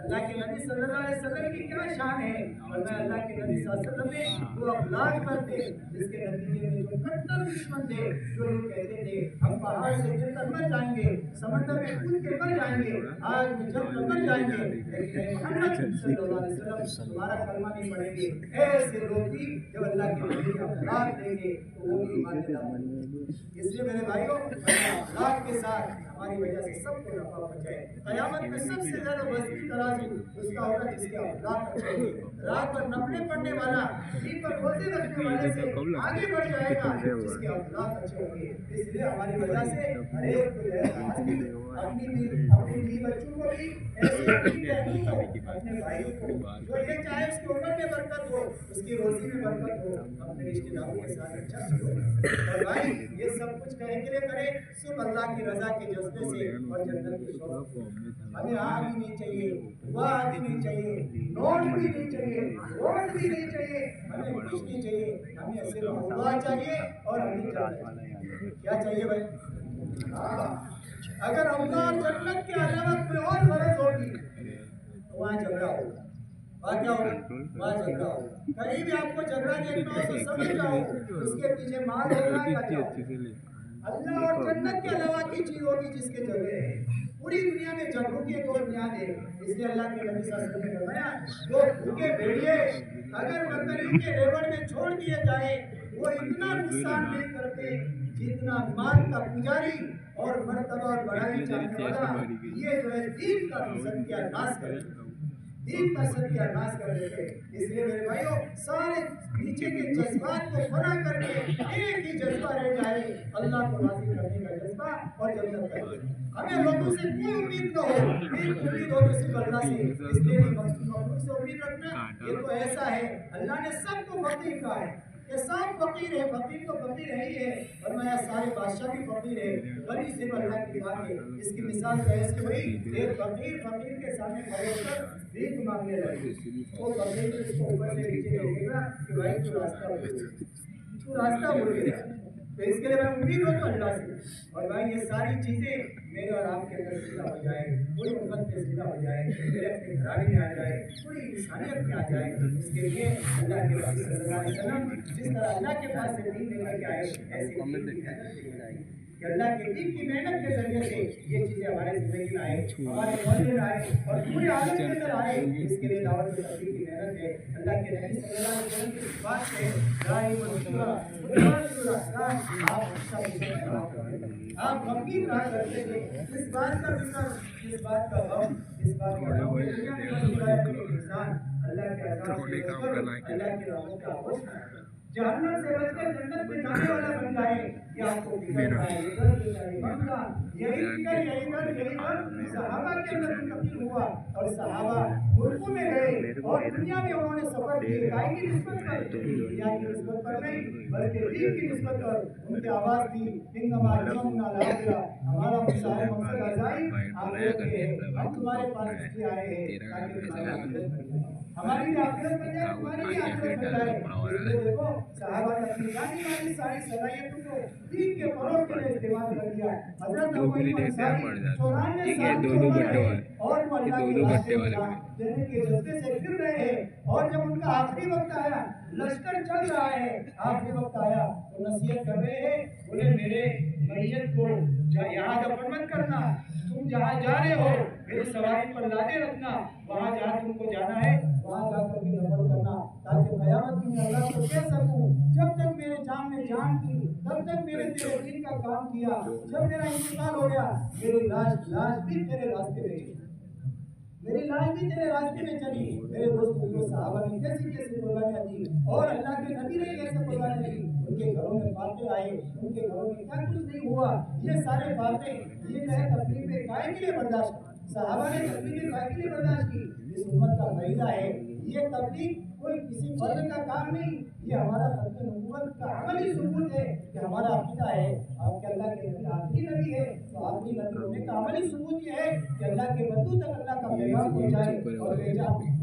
اللہ کے نبی صلی اللہ علیہ وسلم کی کیا شان ہے، اور میں اللہ کے نبی صلی اللہ علیہ وسلم نے وہ اخلاق کرتے جس کے نتیجے میں جو کٹر دشمن تھے، جو یہ کہتے تھے ہم پہاڑ سے گر کر مر جائیں گے، سمندر میں کود کے مر جائیں گے، آگ میں جل کر مر جائیں گے، لیکن محمد صلی اللہ علیہ وسلم تمہارا کلمہ نہیں پڑھیں گے، ایسے لوگ بھی جب اللہ کے نبی کا اخلاق دیں گے تو وہ بھی ایمان لے آئیں گے۔ اس لیے میرے بھائیوں، اخلاق کے ساتھ ہماری وجہ سے سب کو نفع پہنچائے۔ قیامت میں سب سے زیادہ وزنی ترازو اس کا ہوگا جس کے اخلاق اچھے ہوں گے۔ رات پر نفلیں پڑھنے والا دین پر روزے رکھنے والے سے آگے بڑھ جائے گا جس کے اخلاق اچھے ہوں گے۔ اس لیے ہماری وجہ سے ہر ایک کو اپنی بیوی بچوں کو بھی ایسے اپنے بھائیوں کو جو یہ چاہے اس کی عمر میں برکت ہو، اس کی روزی میں برکت ہو، اپنے رشتے داروں کے ساتھ اچھا سلوک۔ اور بھائی یہ سب کچھ کہنے کے لیے کرے صرف اللہ کی رضا کے جذبے سے اور جنت کے شوق سے۔ ہمیں آگ بھی نہیں چاہیے، دعا بھی نہیں چاہیے، نوٹ بھی نہیں چاہیے، ووٹ بھی نہیں چاہیے، ہمیں کچھ نہیں چاہیے، ہمیں صرف اللہ چاہیے اور ہمیں کیا چاہیے بھائی؟ اگر اللہ اور جنت کے علاوہ کوئی اور غرض ہوگی تو وہاں جھگڑا ہوگا، وہاں کیا ہوگا؟ وہاں جھگڑا ہوگا۔ کہیں بھی آپ کو جھگڑا دیکھنا ہو تو سمجھ جاؤ اس کے پیچھے مال ہوگا یا کیا ہوگا؟ اللہ اور جنت کے علاوہ کی چیز ہوگی جس کے جھگڑے ہیں۔ پوری دنیا میں جھگڑوں کی ایک اور بنیاد ہے، اس لیے اللہ کے نبی صلی اللہ علیہ وسلم نے فرمایا دو بھوکے بھیڑیے اگر بکری کے ریوڑ میں چھوڑ دیے جائے وہ اتنا نقصان نہیں کرتے جتنا مال کا پجاری اور مرتبہ اور بڑائی چاہنے والا یہ جو ہے دین کا ستیہ ناش کر دیتے، دین کا ستیہ ناش کر دیتے۔ اس لیے میرے بھائیوں سارے نیچے کے جذبات کو فنا کر کے ایک ہی جذبہ رہ جائے، اللہ کو راضی کرنے کا جذبہ اور جنت کا جذبہ۔ ہمیں لوگوں سے کوئی امید نہ ہو، ایک امید ہو تو صرف اللہ سے۔ اس لیے مخلوق سے امید رکھنا یہ تو ایسا ہے، اللہ نے سب کو فقیر کہا ہے کہ سب فقیر ہے، فقیر تو فقیر ہے ہی ہے، فرمایا سارے بادشاہ بھی فقیر ہے، غنی صرف اللہ کی ذات ہے۔ اس کی مثال تو ایسے ہوئی ایک فقیر کے سامنے کھڑے ہو کر بھیک مانگنے لگے، وہ فقیر اس کو اوپر سے نیچے دیکھے گا کہ بھائی تو راستہ بھول گیا، تو اس کے لیے میں امید ہوں تو اللہ سے۔ اور بھائی یہ ساری چیزیں میرے اور آپ کے اندر زندہ ہو جائے، پوری امت میں زندہ ہو جائے، میرے اپنے گھرانے میں آ جائے، پوری انسانیت میں آ جائے۔ اس کے لیے اللہ کے نبی صلی اللہ علیہ وسلم جس طرح اللہ کے پاس سے دین لے کر کے آئے ایسی کہ اللہ کے دین کی محنت کے ذریعے سے یہ چیزیں ہمارے زندگی میں آئے، ہمارے معاشرے میں آئے اور پورے عالم کے اندر آئے۔ اس کے لیے دعوت تبلیغ کی محنت ہے۔ اللہ کے نبی صلی اللہ علیہ وسلم کی بات سے آپ غمگین رہا کرتے تھے، اس بات کا فکر، اس بات کا غم، اس بات کا غم انسان اللہ کے عذاب سے بچ کر اللہ کی رحمت کا ہوش نہ رکھے، جہنم سے بچ کر جنت میں جانے والا بن جائے۔ یہ آپ کو فکر ہے، یہی در صحابہ کے اندر منتقل ہوا اور صحابہ ملکوں میں گئے اور دنیا میں انہوں نے سفر کیے، گائے کی نسبت پر، دنیا کی نسبت پر نہیں بلکہ دین کی نسبت پر ان کی آواز تھی انما یومنا الآخرہ، ہمارا مشاہد مقصد ازائی آخرت کے ہے، ہم تمہارے پاس اس لیے آئے ہیں تاکہ تمہاری آخرت بن جائے، ہماری بھی آخرت بن جائے، تمہاری بھی آخرت بن جائے۔ اس لیے دیکھو صحابہ نے اپنی جانی والی ساری صلاحیتوں کو دین کے فروغ کے لیے استعمال کر دیا۔ حضرت ابو ایوب انصاری 94 سال کی عمر ہے اور وہ اللہ کے راستے میں جان دینے کے جذبے سے پھر رہے ہیں، اور جب ان کا آخری وقت آیا، لشکر چل رہا ہے، آخری وقت آیا تو نصیحت کر رہے ہیں، بولے میرے میت کو یہاں دفن مت کرنا، تم جہاں جا رہے ہو میری سواری پر لادے رکھنا، وہاں جہاں تم کو جانا ہے وہاں جا کر کے دفن کرنا، تاکہ قیامت میں اللہ کو کہہ سکوں جب تک میرے جان میں جان تھی تب تک میرے تیرے دین کا کام کیا، جب میرا انتقال ہو گیا میری لاش بھی تیرے راستے میں چلی، میری لاش بھی تیرے راستے میں چلی۔ میرے دوستوں صحابہ نے کیسی کیسی قربانیاں دی اور اللہ کے نبی نے کیسے قربانیاں دی، ان کے گھروں میں فاتح آئے، ان کے گھروں میں کیا کچھ نہیں ہوا، یہ سارے باتیں یہ جو ہے تکلیفیں کائے کے لیے برداشت کی، صحابہ نے تکلیفیں کائے کے لیے برداشت کی۔ اس امت کا فائدہ ہے یہ تکلیف کوئی کسی فرد کا کام نہیں، یہ ہمارا ختم نبوت کا عملی ثبوت ہے کہ ہمارا عقیدہ ہے آپ کے اللہ کے نبی آخری نبی ہے، تو آخری نبی ہونے کا عملی ثبوت یہ ہے کہ اللہ کے بندوں تک اللہ کا پیغام پہنچائے اور بھیجا